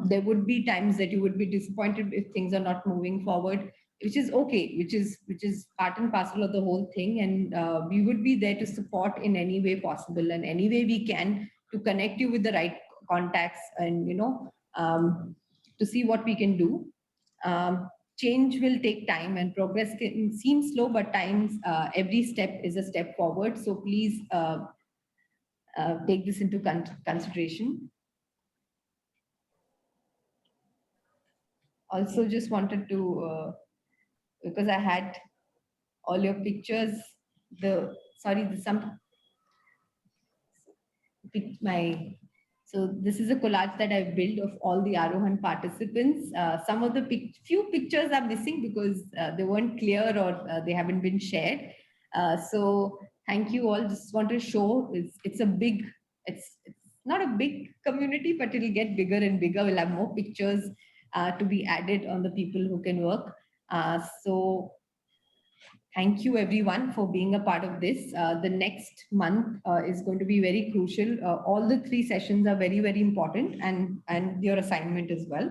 There would be times that you would be disappointed if things are not moving forward, which is okay, which is part and parcel of the whole thing. And we would be there to support in any way possible and any way we can to connect you with the right contacts and, you know, to see what we can do. Change will take time and progress can seem slow, but times every step is a step forward. So please take this into consideration. Also just wanted to, because I had all your pictures, so this is a collage that I've built of all the Arohan participants. Some of the few pictures are missing because they weren't clear or they haven't been shared. So thank you all. Just want to show it's not a big community, but it'll get bigger and bigger. We'll have more pictures to be added on the people who can work. So thank you everyone for being a part of this. The next month is going to be very crucial. All the 3 sessions are very, very important, and your assignment as well.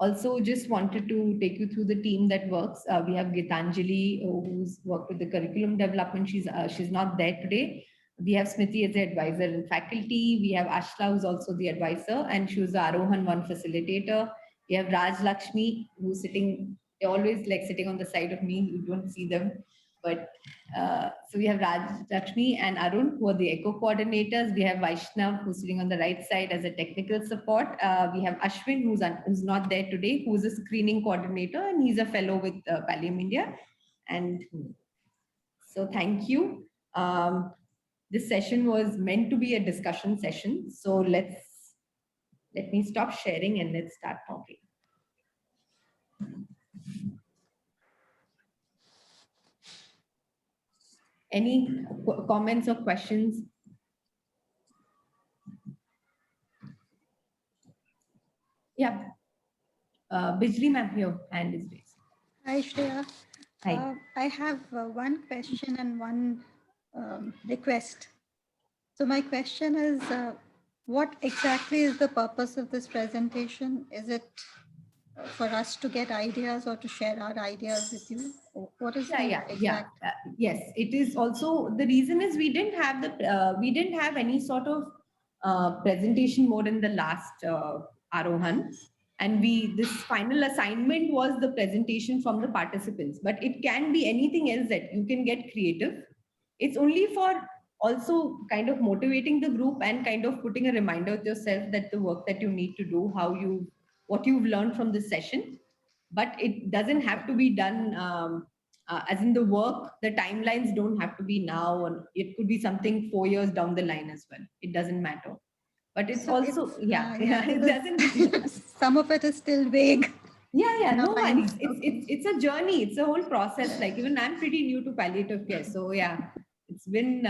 Also, just wanted to take you through the team that works. We have Gitanjali, who's worked with the curriculum development. She's not there today. We have Smriti as the advisor and faculty. We have Ashla, who's also the advisor, and she was the Arohan 1 facilitator. We have Raj Lakshmi, who's sitting, they're always like sitting on the side of me. You don't see them. But so we have Raj Lakshmi and Arun, who are the ECHO coordinators. We have Vaishnav, who's sitting on the right side as a technical support. We have Ashwin, who's not there today, who's a screening coordinator, and he's a fellow with Pallium India. And so thank you. This session was meant to be a discussion session. So let me stop sharing and let's start talking. Any comments or questions? Yeah. Bijli ma'am, your hand is raised. Hi, Shreya. Hi. I have one question and one request. So my question is, what exactly is the purpose of this presentation? Is it for us to get ideas or to share our ideas with you? Or what is the exact? Yes, it is also, the reason is we didn't have any sort of presentation mode in the last Arohan. And this final assignment was the presentation from the participants, but it can be anything else that you can get creative. It's only for also kind of motivating the group and kind of putting a reminder to yourself that the work that you need to do, what you've learned from this session, but it doesn't have to be done as in the work, the timelines don't have to be now, and it could be something 4 years down the line as well. It doesn't matter. But it's So also, it doesn't. Some of it is still vague. No worries. It's a journey. It's a whole process. Like even I'm pretty new to palliative care. So yeah, it's been,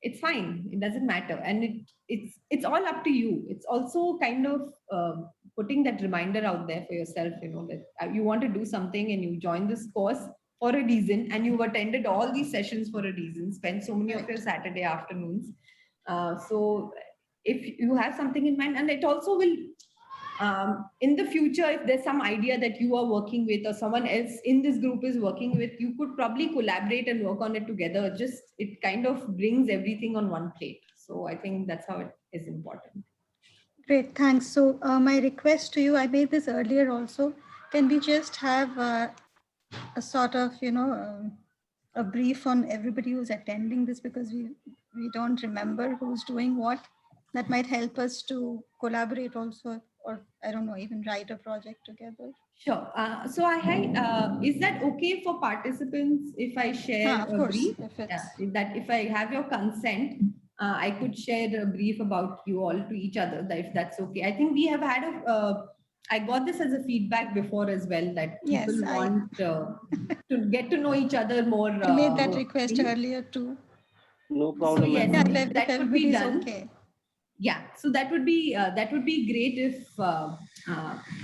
it's fine. It doesn't matter. And it's all up to you. It's also kind of putting that reminder out there for yourself, that you want to do something and you join this course for a reason, and you've attended all these sessions for a reason, spend so many of your Saturday afternoons. So if you have something in mind, and it also will, in the future, if there's some idea that you are working with or someone else in this group is working with, you could probably collaborate and work on it together. Just it kind of brings everything on one plate. So I think that's how it is important. Great, thanks. So my request to you, I made this earlier also. Can we just have a sort of, a brief on everybody who's attending this, because we don't remember who's doing what. That might help us to collaborate also, or I don't know, even write a project together. Sure. So is that okay for participants if I share of course, brief? if I have your consent, I could share a brief about you all to each other, if that's okay. I think we have had I got this as a feedback before as well, that people want to get to know each other more. I made that request earlier too. No problem. So yes, that would be done. Okay. Yeah, so that would be great if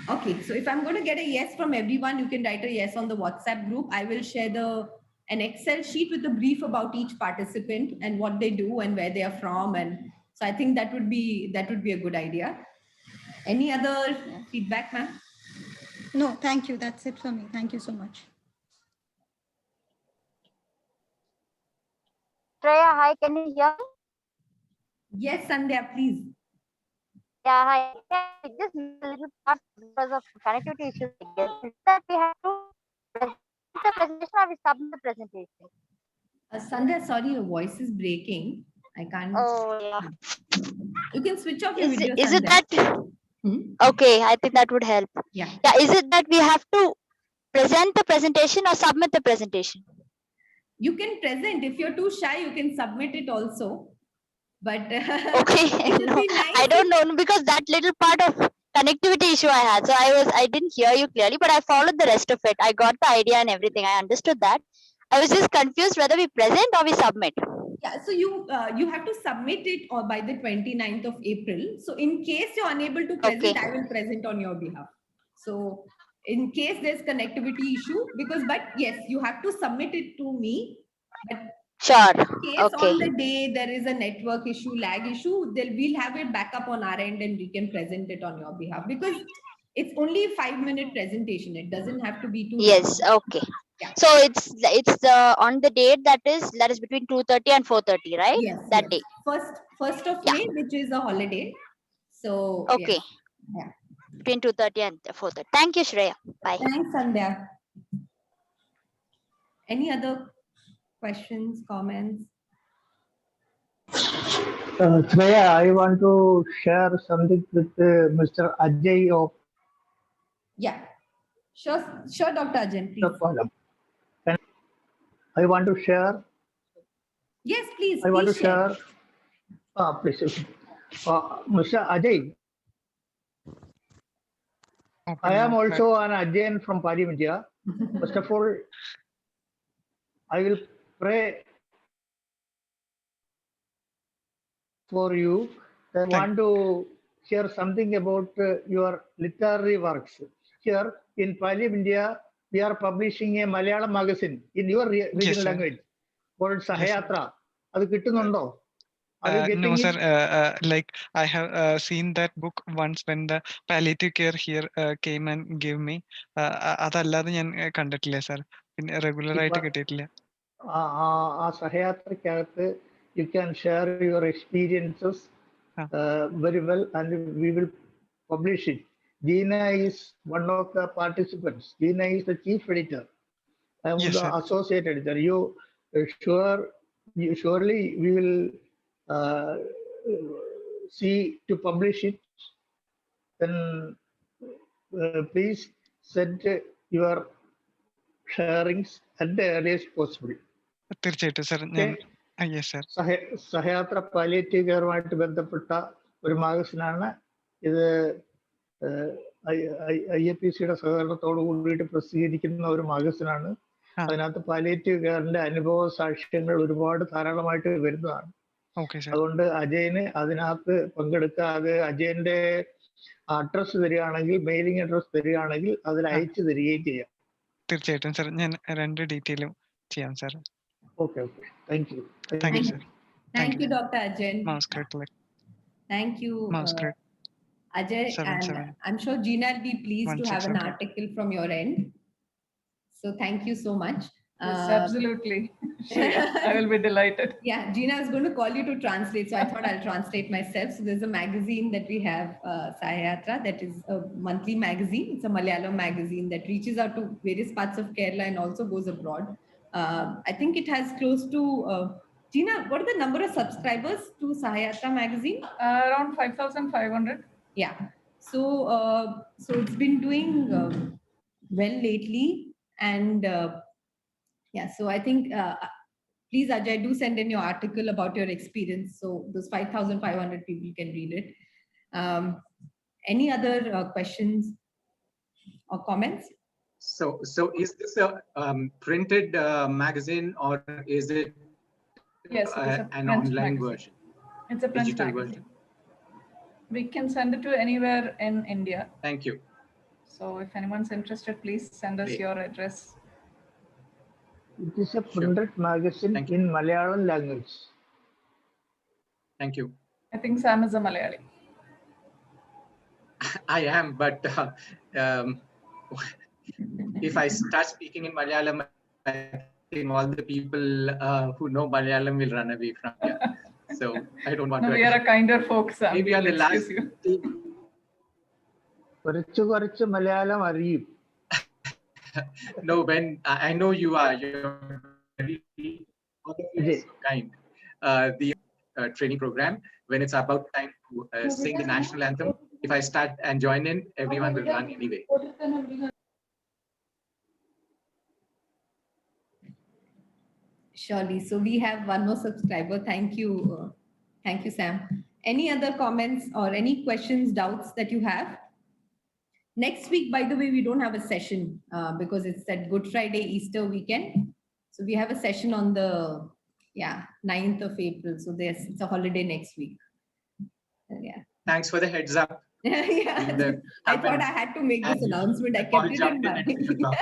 okay. So if I'm going to get a yes from everyone, you can write a yes on the WhatsApp group. I will share an Excel sheet with a brief about each participant and what they do and where they are from, and so I think that would be a good idea. Any other feedback, ma'am? No, thank you. That's it for me. Thank you so much. Shreya, hi, can you hear me? Yes, Sandhya, please. Yeah, hi. Yeah, just a little part because of connectivity issues. I guess. Is that we have to present the presentation or we submit the presentation? Sandhya, sorry, your voice is breaking. I can't. Oh yeah. You can switch off your Is video, is it Sandhya. that? Hmm? Okay, I think that would help. Yeah. Yeah, is it that we have to present the presentation or submit the presentation? You can present. If you're too shy, you can submit it also. But Okay, it would no, be nice. I don't know because that little part of connectivity issue I had, so I didn't hear you clearly, but I followed the rest of it. I got the idea and everything. I understood that. I was just confused whether we present or we submit. Yeah, so you have to submit it or by the 29th of April. So in case you're unable to present, Okay. I will present on your behalf. So in case there's connectivity issue, but yes, you have to submit it to me. But Sure. in case Okay. on the day there is a network issue, lag issue, then we'll have it back up on our end and we can present it on your behalf because it's only a 5-minute presentation. It doesn't have to be too Yes. long. Okay. Yeah. So it's on the date that is between 2:30 and 4:30, right? Yes. That yes. day. First of Yeah. May, which is a holiday. So Okay. yes. Yeah. Between 2:30 and 4:30. Thank you, Shreya. Bye. Thanks, Sandhya. Any other questions, comments? Shreya, I want to share something with Mr. Ajay of Yeah. Sure, Dr. Ajay, please. Palam. I want to share. Yes, please. I want to please share. share. Please. Mr. Ajay, Open I am your also an Ajayan from Pali, India. First of all, I will pray for you. I want to share something about your literary works. Here in Pali, India, we are publishing a Malayalam magazine in your regional sir. language called Yes, sir. Sahayatra. അത് കിട്ടുന്നുണ്ടോ? Are you No, getting sir. it? Like I have seen that book once when the palliative care here came and gave me. അതല്ലാതെ ഞാൻ കണ്ടിട്ടില്ല sir. പിന്നെ regular ആയിട്ട് ഇപ്പൊ കിട്ടിയിട്ടില്ല. ആ സഹയാത്രയ്ക്കകത്ത് you can share your experiences very well and we will publish it. Gina is one of the participants. Gina is the chief editor. I am Yes, the sir. associate editor. Surely we will see to publish it. Then please send your sharings at the earliest possible. തീർച്ചയായിട്ടും sir. ഞാൻ yes sir. സഹയാത്ര palliative കെയറുമായിട്ട് ബന്ധപ്പെട്ട ഒരു മാഗസിനാണ് ഇത്. IAPCയുടെ സഹകരണത്തോട് കൂടിയിട്ട് പ്രസിദ്ധീകരിക്കുന്ന ഒരു മാഗസിനാണ്. അതിനകത്ത് palliative കെയറിന്റെ അനുഭവ സാക്ഷ്യങ്ങൾ ഒരുപാട് ധാരാളമായിട്ട് വരുന്നതാണ്. അതുകൊണ്ട് അജയന് അതിനകത്ത് പങ്കെടുക്കാതെ അജയന്റെ അഡ്രസ് തരികയാണെങ്കിൽ, മെയിലിംഗ് അഡ്രസ് തരികയാണെങ്കിൽ അതിൽ അയച്ചു തരികയും ചെയ്യാം. തീർച്ചയായിട്ടും സർ, ഞാൻ 2 ഡീറ്റെയിലും ചെയ്യാം sir. Okay. Thank you. Thank you, sir. Thank you, Dr. Ajay. Thank you, Ajay. And I'm sure Gina will be pleased to have an article from your end. So thank you so much. Yes, absolutely. I will be delighted. Yeah, Gina is going to call you to translate. So I thought I'll translate myself. So there's a magazine that we have, Sahayatra, that is a monthly magazine. It's a Malayalam magazine that reaches out to various parts of Kerala and also goes abroad. I think it has close to, Gina, what are the number of subscribers to Sahayatra magazine? Around 5,500. Yeah. So it's been doing well lately. And yeah, so I think, please, Ajay, do send in your article about your experience. So those 5,500 people can read it. Any other questions or comments? So is this a printed magazine or is it, yes, an online version? It's a print digital magazine. version. We can send it to anywhere in India. Thank you. So if anyone's interested, please send us your address. It is a printed magazine in Malayalam language. Thank you. I think Sam is a Malayali. I am, but if I start speaking in Malayalam, I think all the people who know Malayalam will run away from here. So I don't want No, to. we are a kinder folk, Sam. Maybe on the We'll last. excuse you. കുറച്ച് മലയാളം അറിയും. No, when I know you're very so kind. The training program, when it's about time to sing the national anthem, if I start and join in, everyone will run anyway. Surely. So we have one more subscriber. Thank you. Thank you, Sam. Any other comments or any questions, doubts that you have? Next week, by the way, we don't have a session because it's that Good Friday, Easter weekend. So we have a session on the 9th of April. So it's a holiday next week. Yeah. Thanks for the heads up. Yeah. I thought I had to make this announcement. I kept it in mind.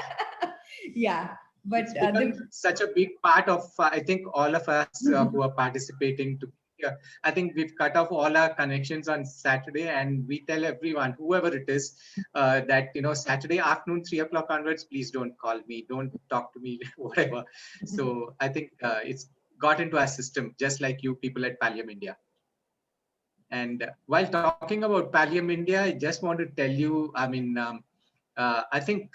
Yeah. But such a big part of, I think, all of us who are participating to. Yeah, I think we've cut off all our connections on Saturday, and we tell everyone, whoever it is, that Saturday afternoon 3 o'clock onwards, please don't call me, don't talk to me, whatever. So I think it's got into our system, just like you people at Pallium India. And while talking about Pallium India, I just want to tell you, I mean, I think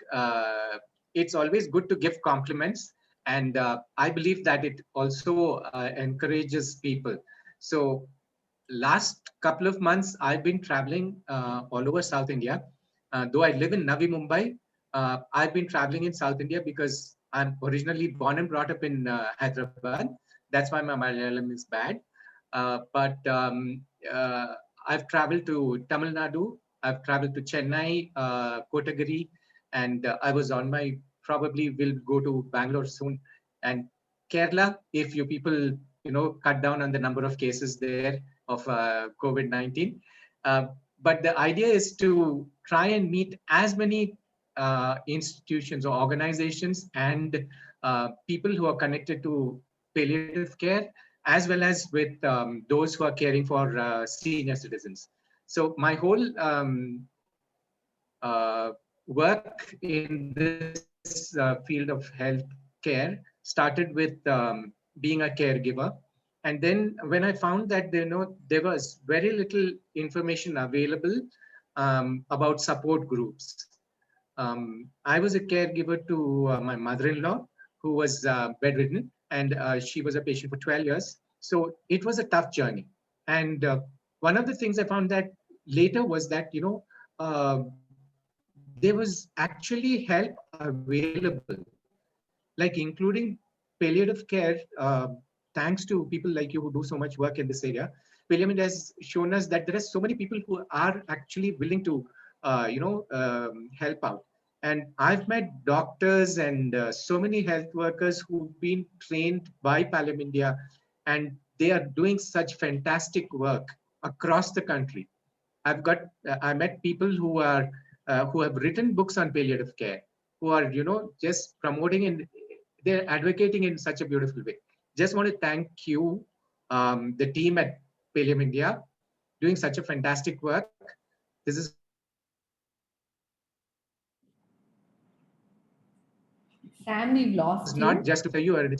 it's always good to give compliments, and I believe that it also encourages people. So last couple of months, I've been traveling all over South India. Though I live in Navi Mumbai, I've been traveling in South India because I'm originally born and brought up in Hyderabad. That's why my Malayalam is bad. But I've traveled to Tamil Nadu, I've traveled to Chennai, Kotagiri, and I was on my, probably will go to Bangalore soon. And Kerala, if you people cut down on the number of cases there of COVID-19. But the idea is to try and meet as many institutions or organizations and people who are connected to palliative care, as well as with those who are caring for senior citizens. So my whole work in this field of health care started with being a caregiver. And then when I found that there was very little information available about support groups, I was a caregiver to my mother-in-law, who was bedridden, and she was a patient for 12 years. So it was a tough journey. And one of the things I found that later was that, there was actually help available, like including palliative care. Thanks to people like you who do so much work in this area, Pallium India has shown us that there are so many people who are actually willing to, help out. And I've met doctors and so many health workers who've been trained by Pallium India, and they are doing such fantastic work across the country. I met people who have written books on palliative care, who are, just promoting and they're advocating in such a beautiful way. Just want to thank you, the team at Pallium India, doing such a fantastic work. This is Sam, we've lost you. Not just for you.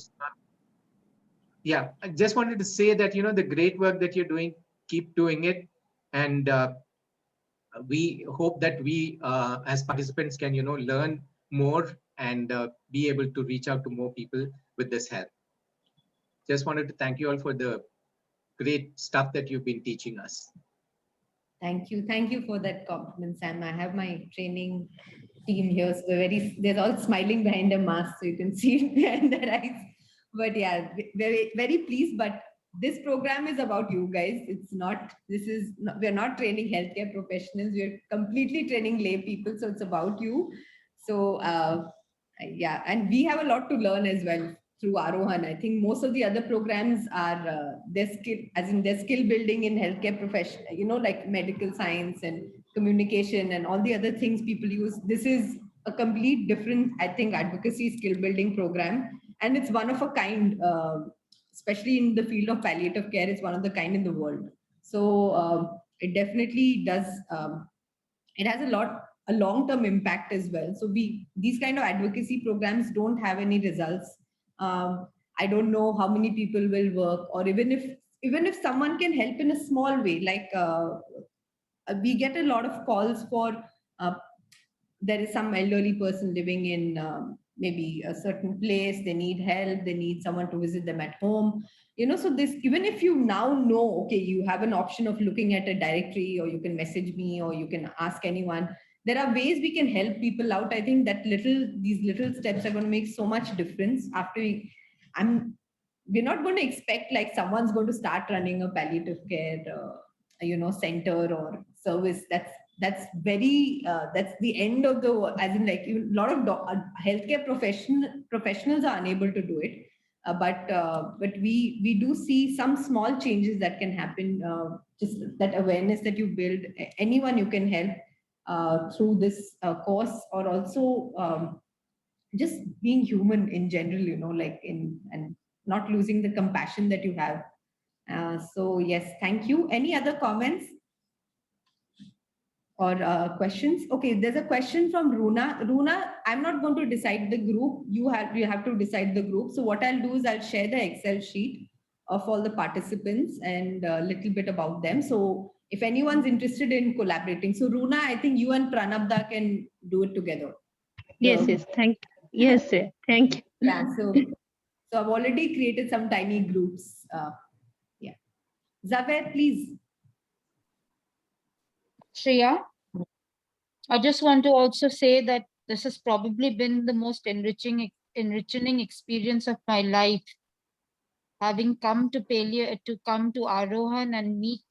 Yeah, I just wanted to say that, the great work that you're doing, keep doing it. And we hope that we, as participants, can, learn more and be able to reach out to more people with this help. Just wanted to thank you all for the great stuff that you've been teaching us. Thank you. Thank you for that compliment, Sam. I have my training team here. So they're all smiling behind a mask, so you can see it behind their eyes. But yeah, very, very pleased. But this program is about you guys. We're not training healthcare professionals. We're completely training lay people. So it's about you. So yeah, and we have a lot to learn as well through Arohan. I think most of the other programs are their skill building in healthcare profession, like medical science and communication and all the other things people use. This is a complete different, I think, advocacy skill building program. And it's one of a kind, especially in the field of palliative care. It's one of the kind in the world. So it definitely does, it has a long-term impact as well. So these kind of advocacy programs don't have any results. I don't know how many people will work, or even if even if someone can help in a small way, like we get a lot of calls for, there is some elderly person living in maybe a certain place, they need help, they need someone to visit them at home. So this, even if you now know, okay, you have an option of looking at a directory, or you can message me, or you can ask anyone. There are ways we can help people out. I think that these little steps are going to make so much difference. We're not going to expect like someone's going to start running a palliative care, center or service. That's the end of the, as in like a lot of healthcare professionals are unable to do it. But we do see some small changes that can happen. Just that awareness that you build, anyone you can help through this course, or also just being human in general, and not losing the compassion that you have. So yes, thank you. Any other comments or questions? Okay, there's a question from Runa. Runa, I'm not going to decide the group. You have to decide the group. So what I'll do is I'll share the Excel sheet of all the participants and a little bit about them. So if anyone's interested in collaborating, so Runa, I think you and Pranabda can do it together. Yes, yes, thank you. Yes, sir. Thank you. Yeah, so I've already created some tiny groups. Yeah. Zaved, please. Shreya, I just want to also say that this has probably been the most enriching experience of my life. Having come to Aarohan and meet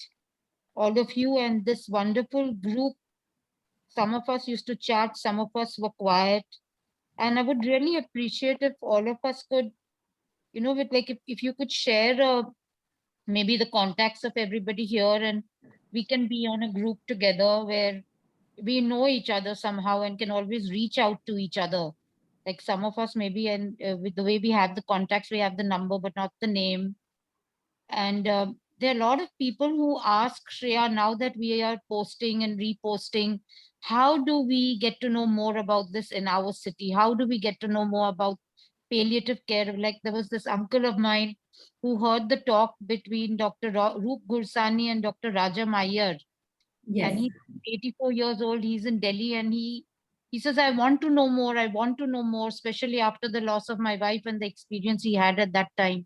all of you and this wonderful group. Some of us used to chat, some of us were quiet. And I would really appreciate if all of us could, with like if you could share maybe the contacts of everybody here, and we can be on a group together where we know each other somehow and can always reach out to each other. Like some of us maybe, and with the way we have the contacts, we have the number, but not the name. And there are a lot of people who ask Shreya, now that we are posting and reposting, how do we get to know more about this in our city? How do we get to know more about palliative care? Like there was this uncle of mine who heard the talk between Dr. Roop Gursani and Dr. Raja Mayer. Yes. And he's 84 years old. He's in Delhi, and he says, I want to know more. I want to know more, especially after the loss of my wife and the experience he had at that time.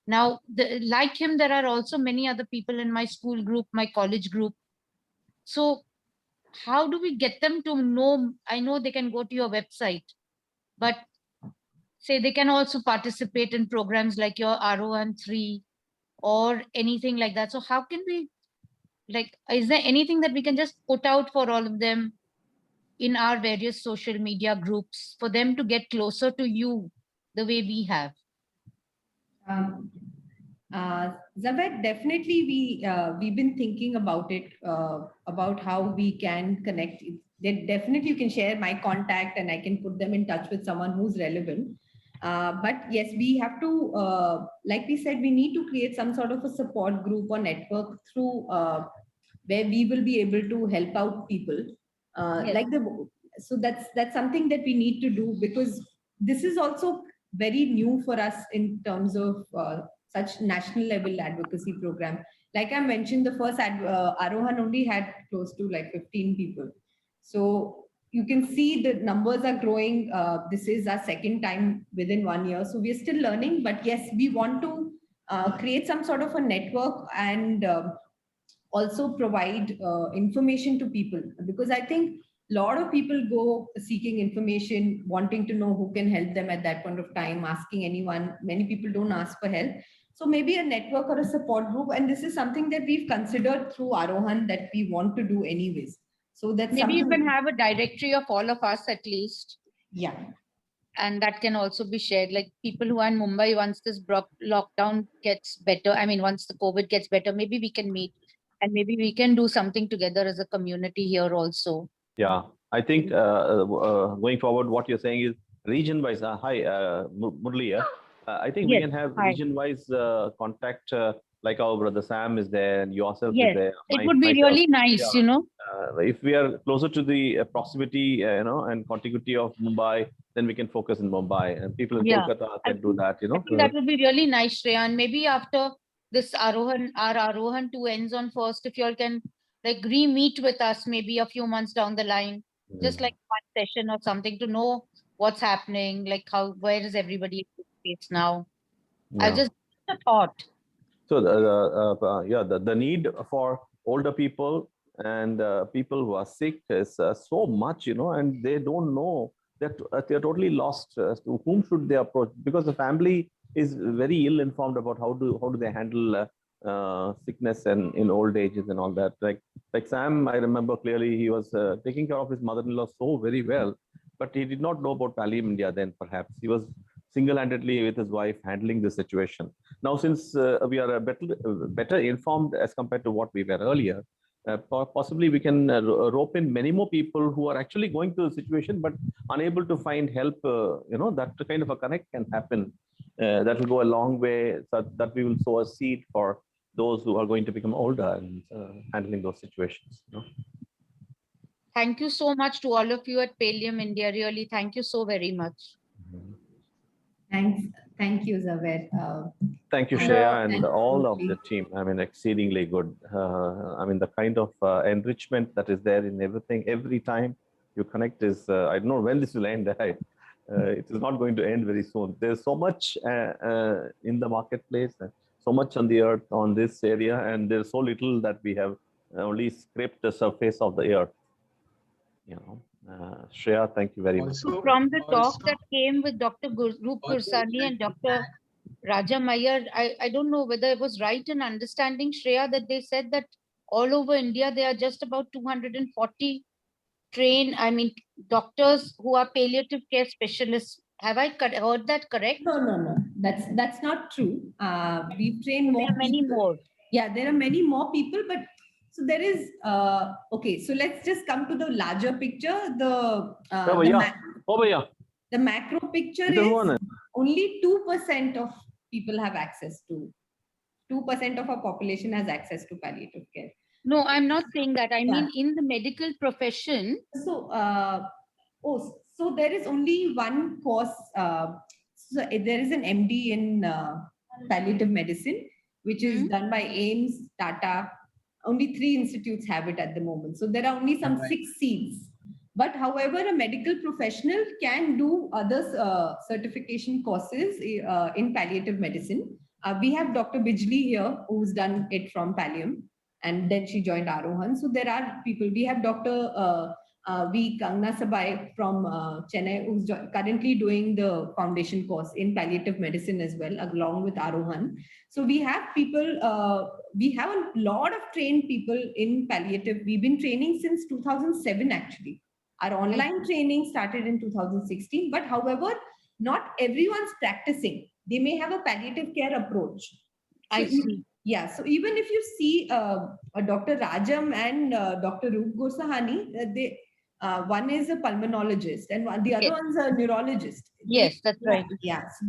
Now, like him, there are also many other people in my school group, my college group. So how do we get them to know? I know they can go to your website, but say they can also participate in programs like your Aarohan 3 or anything like that. So how can we, like, is there anything that we can just put out for all of them in our various social media groups for them to get closer to you the way we have? Zaved, definitely we've been thinking about it, about how we can connect. Definitely you can share my contact and I can put them in touch with someone who's relevant. But yes, we have to, like we said, we need to create some sort of a support group or network through where we will be able to help out people. Yes. So that's something that we need to do, because this is also very new for us in terms of such national level advocacy program. Like I mentioned, the first Aarohan only had close to like 15 people. So you can see the numbers are growing. This is our second time within 1 year. So we're still learning, but yes, we want to create some sort of a network and also provide information to people, because I think a lot of people go seeking information, wanting to know who can help them at that point of time, asking anyone. Many people don't ask for help. So maybe a network or a support group. And this is something that we've considered through Aarohan that we want to do anyways. So that's maybe you something. can have a directory of all of us at least. Yeah. And that can also be shared. Like people who are in Mumbai, once this lockdown gets better, I mean, once the COVID gets better, maybe we can meet and maybe we can do something together as a community here also. Yeah, I think going forward, what you're saying is region-wise. Hi, Murli. I think we can have region-wise contact, like our brother Sam is there and yourself is there. It would be really nice, you know. If we are closer to the proximity, and contiguity of Mumbai, then we can focus in Mumbai, and people in Kolkata can do that, I think that would be really nice, Shreya. And maybe after this Arohan, our Arohan 2 ends on 1st, if you all can like re-meet with us maybe a few months down the line, just like one session or something to know what's happening, like where is everybody in this space now? I just a thought. So the need for older people and people who are sick is so much, and they don't know that they're totally lost as to whom should they approach, because the family is very ill informed about how do they handle sickness and in old ages and all that. Like Sam, I remember clearly he was taking care of his mother-in-law so very well, but he did not know about Pallium India then. Perhaps he was single-handedly with his wife handling the situation. Now, since we are better informed as compared to what we were earlier, possibly we can rope in many more people who are actually going through the situation but unable to find help. That kind of a connect can happen. That will go a long way, so that we will sow a seed for those who are going to become older and handling those situations. Thank you so much to all of you at Pallium India. Really, thank you so very much. Thanks. Thank you, Zaver. Thank you, Shreya, and all of the team. I mean, exceedingly good. I mean, the kind of enrichment that is there in everything, every time you connect is, I don't know when this will end. It is not going to end very soon. There's so much in the marketplace, so much on the earth, on this area, and there's so little that we have only scraped the surface of the earth. Shreya, thank you very much. From the talk that came with Dr. Roop Gursani and Dr. Raja Mayyar, I don't know whether it was right in understanding, Shreya, that they said that all over India, there are just about 240 trained, doctors who are palliative care specialists. Have I heard that correct? No. That's not true. We've trained more. There are many more. Yeah, there are many more people, but so there is, okay, so let's just come to the larger picture. The macro picture is only 2% of people have access to, 2% of our population has access to palliative care. No, I'm not saying that. I mean, in the medical profession. So, so there is only one course. So there is an MD in palliative medicine, which is done by AIIMS, Tata. Only 3 institutes have it at the moment. So there are only some 6 seats. But however, a medical professional can do other certification courses in palliative medicine. We have Dr. Bijli here, who's done it from Pallium, and then she joined Arohan. So there are people. We have Dr. V. Kangna Sabai from Chennai, who's currently doing the foundation course in palliative medicine as well, along with Arohan. So we have people, we have a lot of trained people in palliative. We've been training since 2007, actually. Our online training started in 2016, but however, not everyone's practicing. They may have a palliative care approach. I see. Yeah, so even if you see Dr. Rajam and Dr. Roop Gursani, one is a pulmonologist and the other one's a neurologist. Yes, that's right. Yeah, so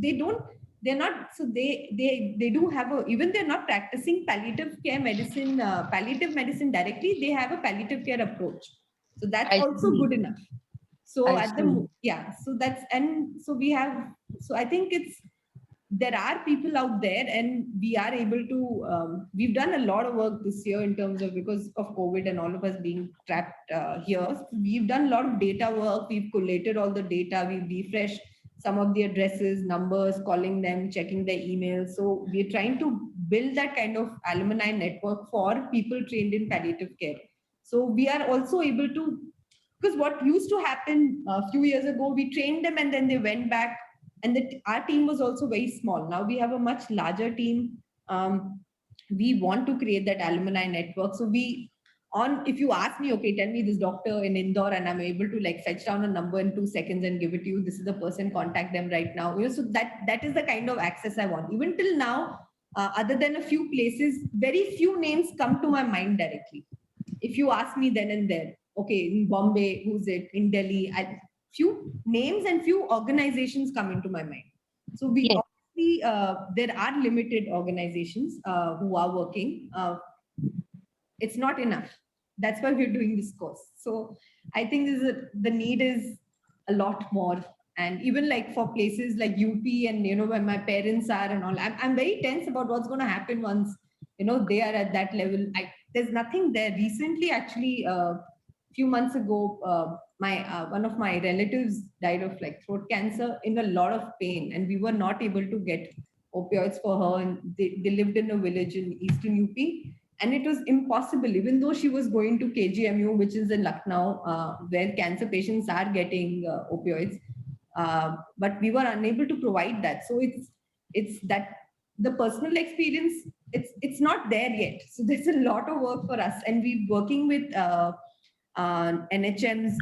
they're not, so they do have even they're not practicing palliative care medicine, palliative medicine directly, they have a palliative care approach. So that's also good enough. So so I think there are people out there, and we are able to, we've done a lot of work this year in terms of, because of COVID and all of us being trapped here. So we've done a lot of data work. We've collated all the data. We've refreshed some of the addresses, numbers, calling them, checking their emails. So we're trying to build that kind of alumni network for people trained in palliative care. So we are also able to, because what used to happen a few years ago, we trained them and then they went back. And our team was also very small. Now we have a much larger team. We want to create that alumni network. So if you ask me, okay, tell me this doctor in Indore, and I'm able to like fetch down a number in 2 seconds and give it to you. This is the person, contact them right now. So that is the kind of access I want. Even till now, other than a few places, very few names come to my mind directly. If you ask me then and there, okay, in Bombay, who's it? In Delhi, few names and few organizations come into my mind. So we obviously, there are limited organizations who are working. It's not enough. That's why we're doing this course. So I think the need is a lot more, And even like for places like UP and, where my parents are and all, I'm very tense about what's going to happen once, they are at that level. There's nothing there. Recently, actually, few months ago, one of my relatives died of like throat cancer in a lot of pain, and we were not able to get opioids for her. And they lived in a village in eastern UP, and it was impossible, even though she was going to KGMU, which is in Lucknow, where cancer patients are getting opioids. But we were unable to provide that. So it's that the personal experience, it's not there yet. So there's a lot of work for us, and we're working with NHMs.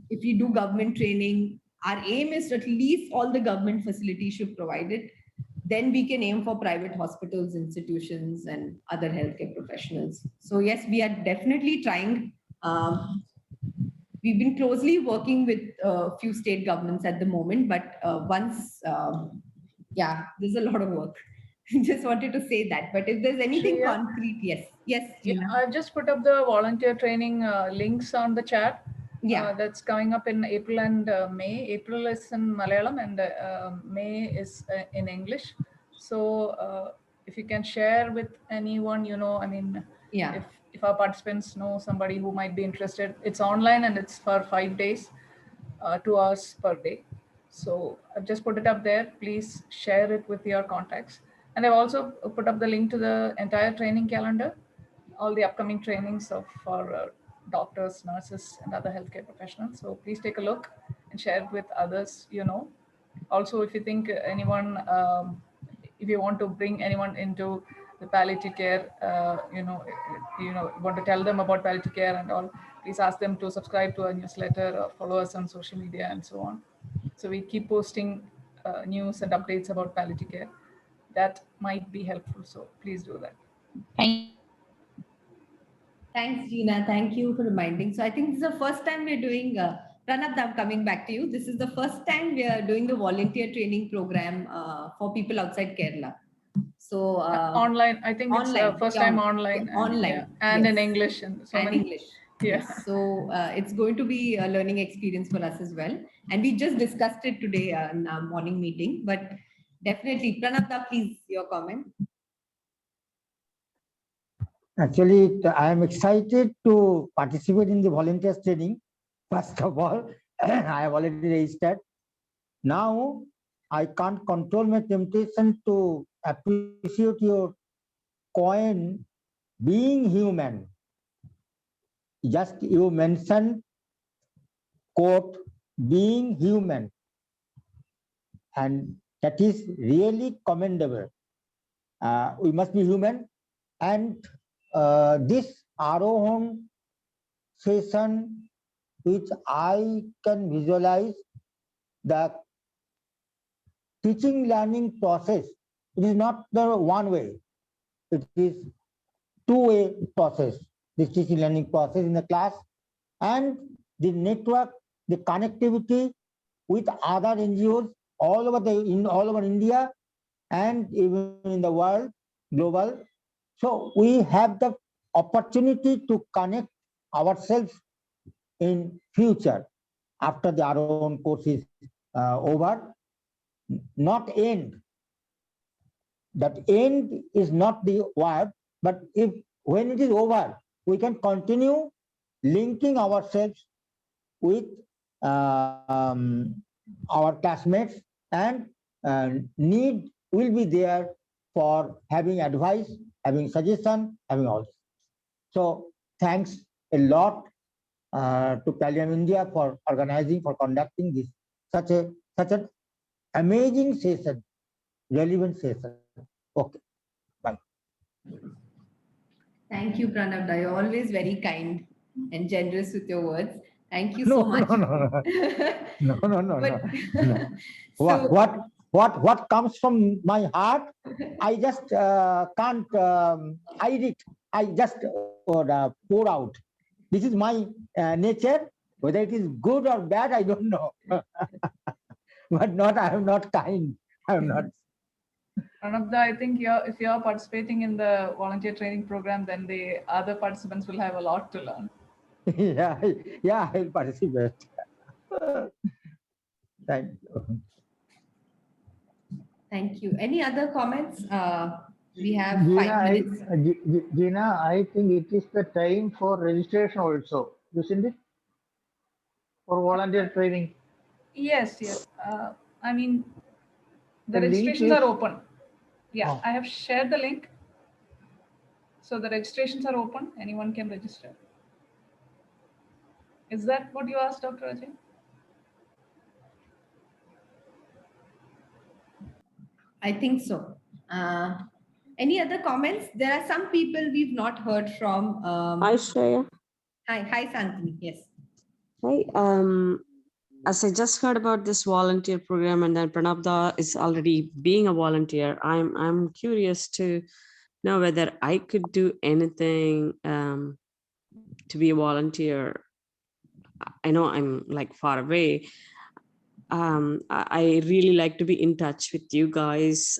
If we do government training, our aim is at least all the government facilities should provide it. Then we can aim for private hospitals, institutions, and other healthcare professionals. So yes, we are definitely trying. We've been closely working with a few state governments at the moment, but there's a lot of work. Just wanted to say that. But if there's anything concrete, yes, Gina. I've just put up the volunteer training links on the chat. Yeah, that's coming up in April and May. April is in Malayalam and May is in English. So if you can share with anyone, if our participants know somebody who might be interested, it's online and it's for 5 days, 2 hours per day. So I've just put it up there. Please share it with your contacts. And I've also put up the link to the entire training calendar, all the upcoming trainings for doctors, nurses, and other healthcare professionals. So please take a look and share it with others, Also, if you think anyone, if you want to bring anyone into the palliative care, want to tell them about palliative care and all, please ask them to subscribe to our newsletter or follow us on social media and so on. So we keep posting news and updates about palliative care. That might be helpful. So please do that. Thanks, Gina. Thank you for reminding. So I think this is the first time we're doing, Pranab, I'm coming back to you. This is the first time we are doing the volunteer training program for people outside Kerala. So online, I think online, it's first time online. Online. And in English. And so many. English. Yeah. So it's going to be a learning experience for us as well. And we just discussed it today in our morning meeting, but definitely, Pranab, please, your comment. Actually, I am excited to participate in the volunteers training. First of all, I have already registered. Now, I can't control my temptation to appreciate your coin, being human. Just you mentioned, quote, being human. And that is really commendable. We must be human. And this Arohan session, which I can visualize the teaching learning process, it is not the one way, it is two-way process, this teaching learning process in the class, and the network, the connectivity with other NGOs all over India and even in the world, global. So we have the opportunity to connect ourselves in future after our own course is over, not end. That end is not the word, but when it is over, we can continue linking ourselves with our classmates, and need will be there for having advice, having suggestion, having all this. So thanks a lot to Pallium India for organizing, for conducting this such an amazing session, relevant session. Okay, bye. Thank you, Pranab. You're always very kind and generous with your words. Thank you so much. No. What comes from my heart, I just can't hide it. I just pour out. This is my nature. Whether it is good or bad, I don't know. But I am not kind. I am not. Pranabda, I think if you're participating in the volunteer training program, then the other participants will have a lot to learn. Yeah, I'll participate. Thank you. Thank you. Any other comments? We have 5 minutes. Gina, I think it is the time for registration also, isn't it? For volunteer training. Yes, yes. I mean, the The link registrations is- are open. Yeah, Oh. I have shared the link. So the registrations are open. Anyone can register. Is that what you asked, Dr. Ajay? I think so. Any other comments? There are some people we've not heard from. Hi, Shreya. Hi, Santini. Yes. Hi. As I just heard about this volunteer program, and then Pranabda is already being a volunteer, I'm curious to know whether I could do anything to be a volunteer. I know I'm like far away. I really like to be in touch with you guys.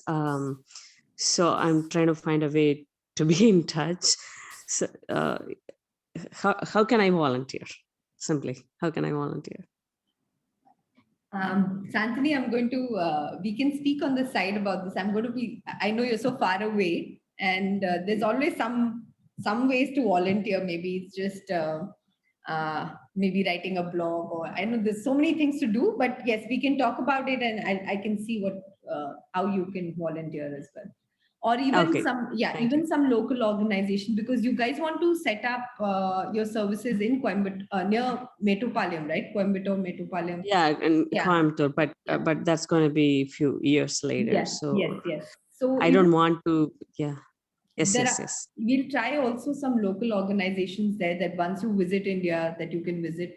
So I'm trying to find a way to be in touch. So how can I volunteer? Simply, how can I volunteer? Santini, I'm going to, we can speak on the side about this. I know you're so far away, and there's always some ways to volunteer. Maybe it's just maybe writing a blog, or I know there's so many things to do, but yes, we can talk about it, and I can see what how you can volunteer as well. Or even Okay. some local organization, because you guys want to set up your services in Coimbatore, near Mettupalayam, right? Coimbatore, Mettupalayam. Yeah, and Yeah. Coimbatore, but that's going to be a few years later. Yes, So yes. So I don't want to. Yeah. Yes. We'll try also some local organizations there, that once you visit India, that you can visit.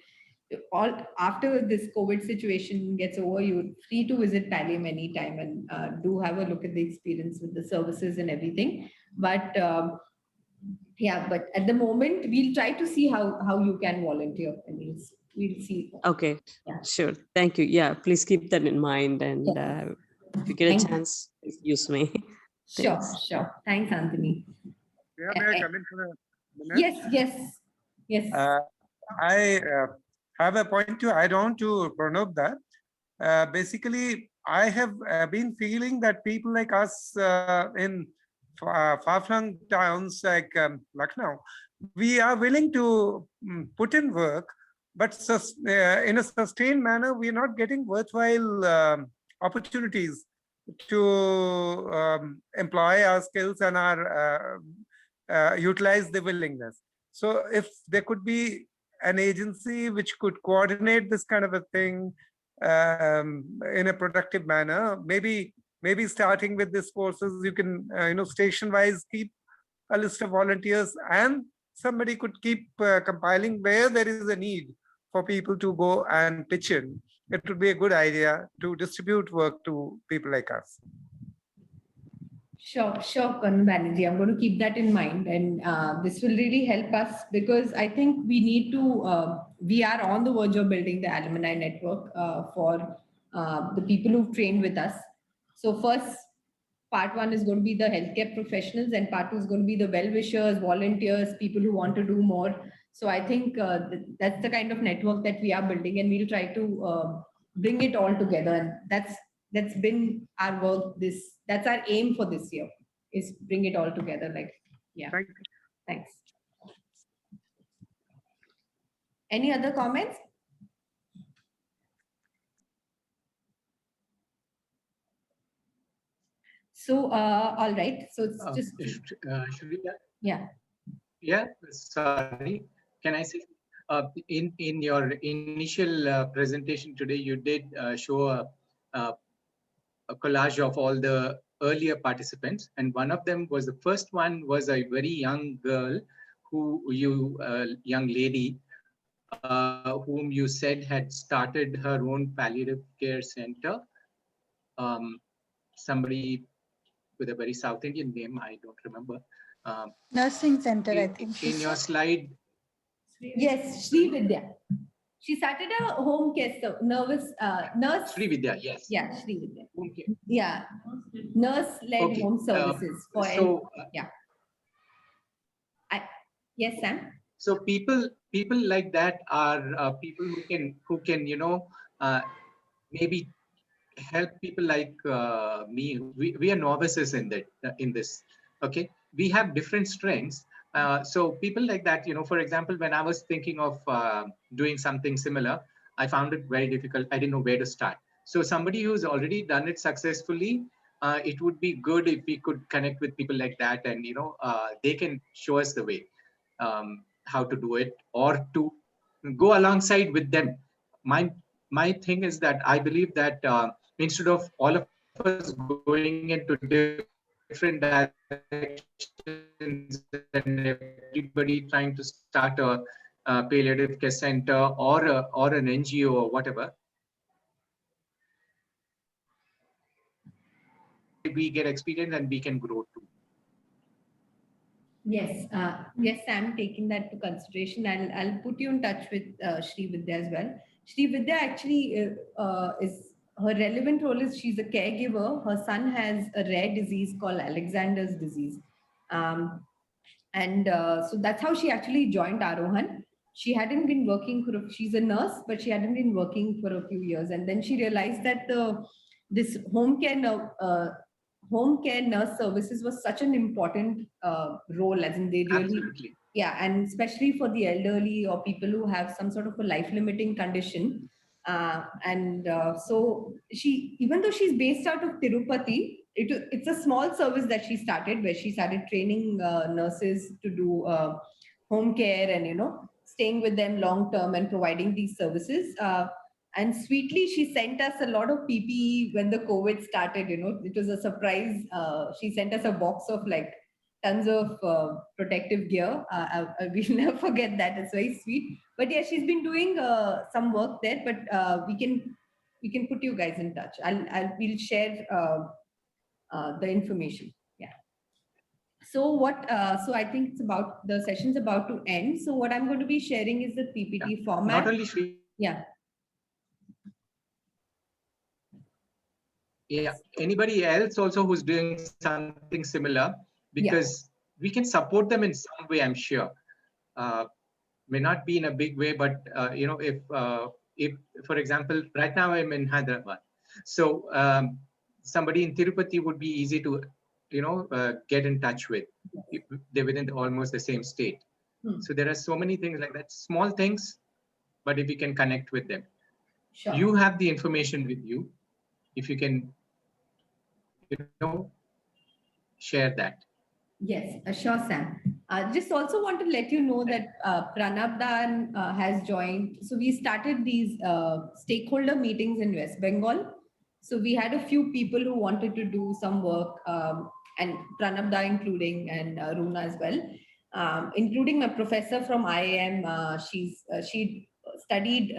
All after this COVID situation gets over, you're free to visit Pallium anytime, and do have a look at the experience with the services and everything. But but at the moment, we'll try to see how you can volunteer, and we'll see. Okay. Yeah. Sure. Thank you. Yeah. Please keep that in mind, and if you get Thank a you. chance, use me. Sure. Thanks. Sure. Thanks, Anthony. Yeah, may I come in for a minute? Yes. I have a point to add on to Pranab that basically I have been feeling that people like us in far-flung towns like Lucknow, we are willing to put in work, but in a sustained manner, we are not getting worthwhile opportunities to employ our skills and our utilize the willingness. So if there could be an agency which could coordinate this kind of a thing in a productive manner, maybe starting with these courses, you can station wise keep a list of volunteers, and somebody could keep compiling where there is a need for people to go and pitch in. It would be a good idea to distribute work to people like us. Sure, Karan Banerjee. I'm going to keep that in mind, and this will really help us, because I think we need to, we are on the verge of building the alumni network for the people who've trained with us. So first, part one is going to be the healthcare professionals, and part two is going to be the well-wishers, volunteers, people who want to do more. So I think that's the kind of network that we are building, and we'll try to bring it all together. And that's been our work. That's our aim for this year, is bring it all together. Thanks. Any other comments? So all right. So it's just should we, yeah. Sorry, can I say in your initial presentation today, you did show a collage of all the earlier participants, and one of them was, the first one was a very young girl young lady whom you said had started her own palliative care center. Somebody with a very South Indian name, I don't remember. Nursing center, I think. In your slide. Yes, Sri Vidya. She started a home care nurse. Sri Vidya, yes. Yeah, Sri Vidya. Yeah, nurse-led home services for yes, Sam. So people like that are people who can maybe help people like me. We are novices in this. Okay, we have different strengths. So people like that, for example, when I was thinking of doing something similar, I found it very difficult. I didn't know where to start. So somebody who's already done it successfully, it would be good if we could connect with people like that, and they can show us the way, how to do it, or to go alongside with them. My thing is that I believe that instead of all of us going into different directions and everybody trying to start a palliative care center or an NGO or whatever, we get experience and we can grow too. Yes, yes, Sam, taking that to consideration, I'll put you in touch with Shri Vidya as well. Shri Vidya actually is, her relevant role is she's a caregiver. Her son has a rare disease called Alexander's disease. So that's how she actually joined Aarohan. She hadn't been working she's a nurse, but she hadn't been working for a few years. And then she realized that this home care nurse services was such an important role, as in they really, absolutely. Yeah, and especially for the elderly or people who have some sort of a life-limiting condition. So she, even though she's based out of Tirupati, it's a small service that she started, where she started training nurses to do home care and staying with them long term and providing these services. And sweetly, she sent us a lot of PPE when the COVID started. It was a surprise. She sent us a box of like tons of protective gear. We'll never forget that. It's very sweet. But yeah, she's been doing some work there. But we can put you guys in touch. We'll share the information. Yeah. So so I think the session's about to end. So what I'm going to be sharing is the PPT format. Not only Shri. Yeah. Yeah, anybody else also who's doing something similar, because we can support them in some way, I'm sure. May not be in a big way, but if for example, right now I'm in Hyderabad, so somebody in Tirupati would be easy to get in touch with. They're within almost the same state. So there are so many things like that, small things, but if you can connect with them. Sure. You have the information with you. If you can, share that. Yes, sure, Sam. Just also want to let you know that Pranab has joined. So we started these stakeholder meetings in West Bengal. So we had a few people who wanted to do some work, and Pranab including, and Runa as well, including my professor from IIM. She studied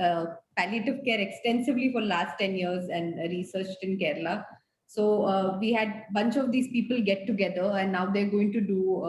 palliative care extensively for last 10 years and researched in Kerala. So we had a bunch of these people get together, and now they're going to do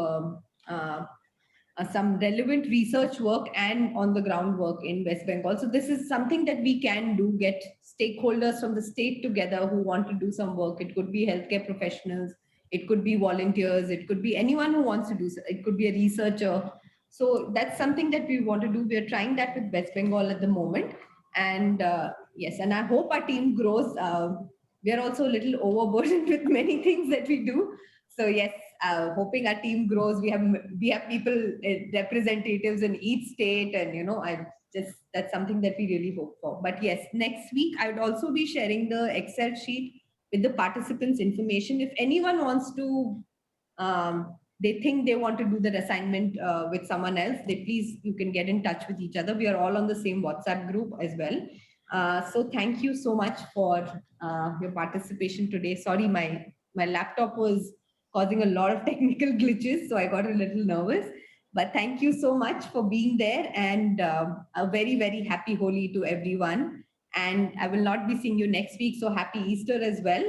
some relevant research work and on the ground work in West Bengal. So this is something that we can do, get stakeholders from the state together who want to do some work. It could be healthcare professionals, it could be volunteers, it could be anyone who wants to do so. It could be a researcher. So that's something that we want to do. We are trying that with West Bengal at the moment. And yes, and I hope our team grows. We are also a little overburdened with many things that we do. So yes, hoping our team grows. We have people, representatives in each state, and that's something that we really hope for. But yes, next week I would also be sharing the Excel sheet with the participants' information. If anyone wants to, they think they want to do the assignment with someone else, you can get in touch with each other. We are all on the same WhatsApp group as well. So thank you so much for your participation today. Sorry, my laptop was causing a lot of technical glitches, so I got a little nervous. But thank you so much for being there, and a very, very happy Holi to everyone. And I will not be seeing you next week, so happy Easter as well.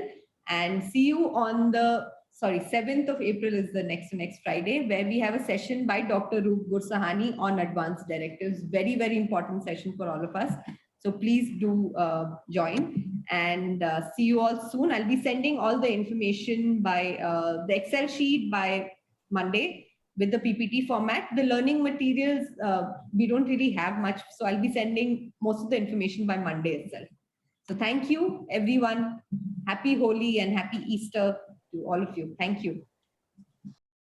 And see you on 7th of April is the next Friday, where we have a session by Dr. Roop Gursahani on advanced directives. Very, very important session for all of us. So please do join, and see you all soon. I'll be sending all the information by the Excel sheet by Monday with the PPT format. The learning materials, we don't really have much, so I'll be sending most of the information by Monday itself. So thank you, everyone. Happy Holi and happy Easter to all of you. Thank you.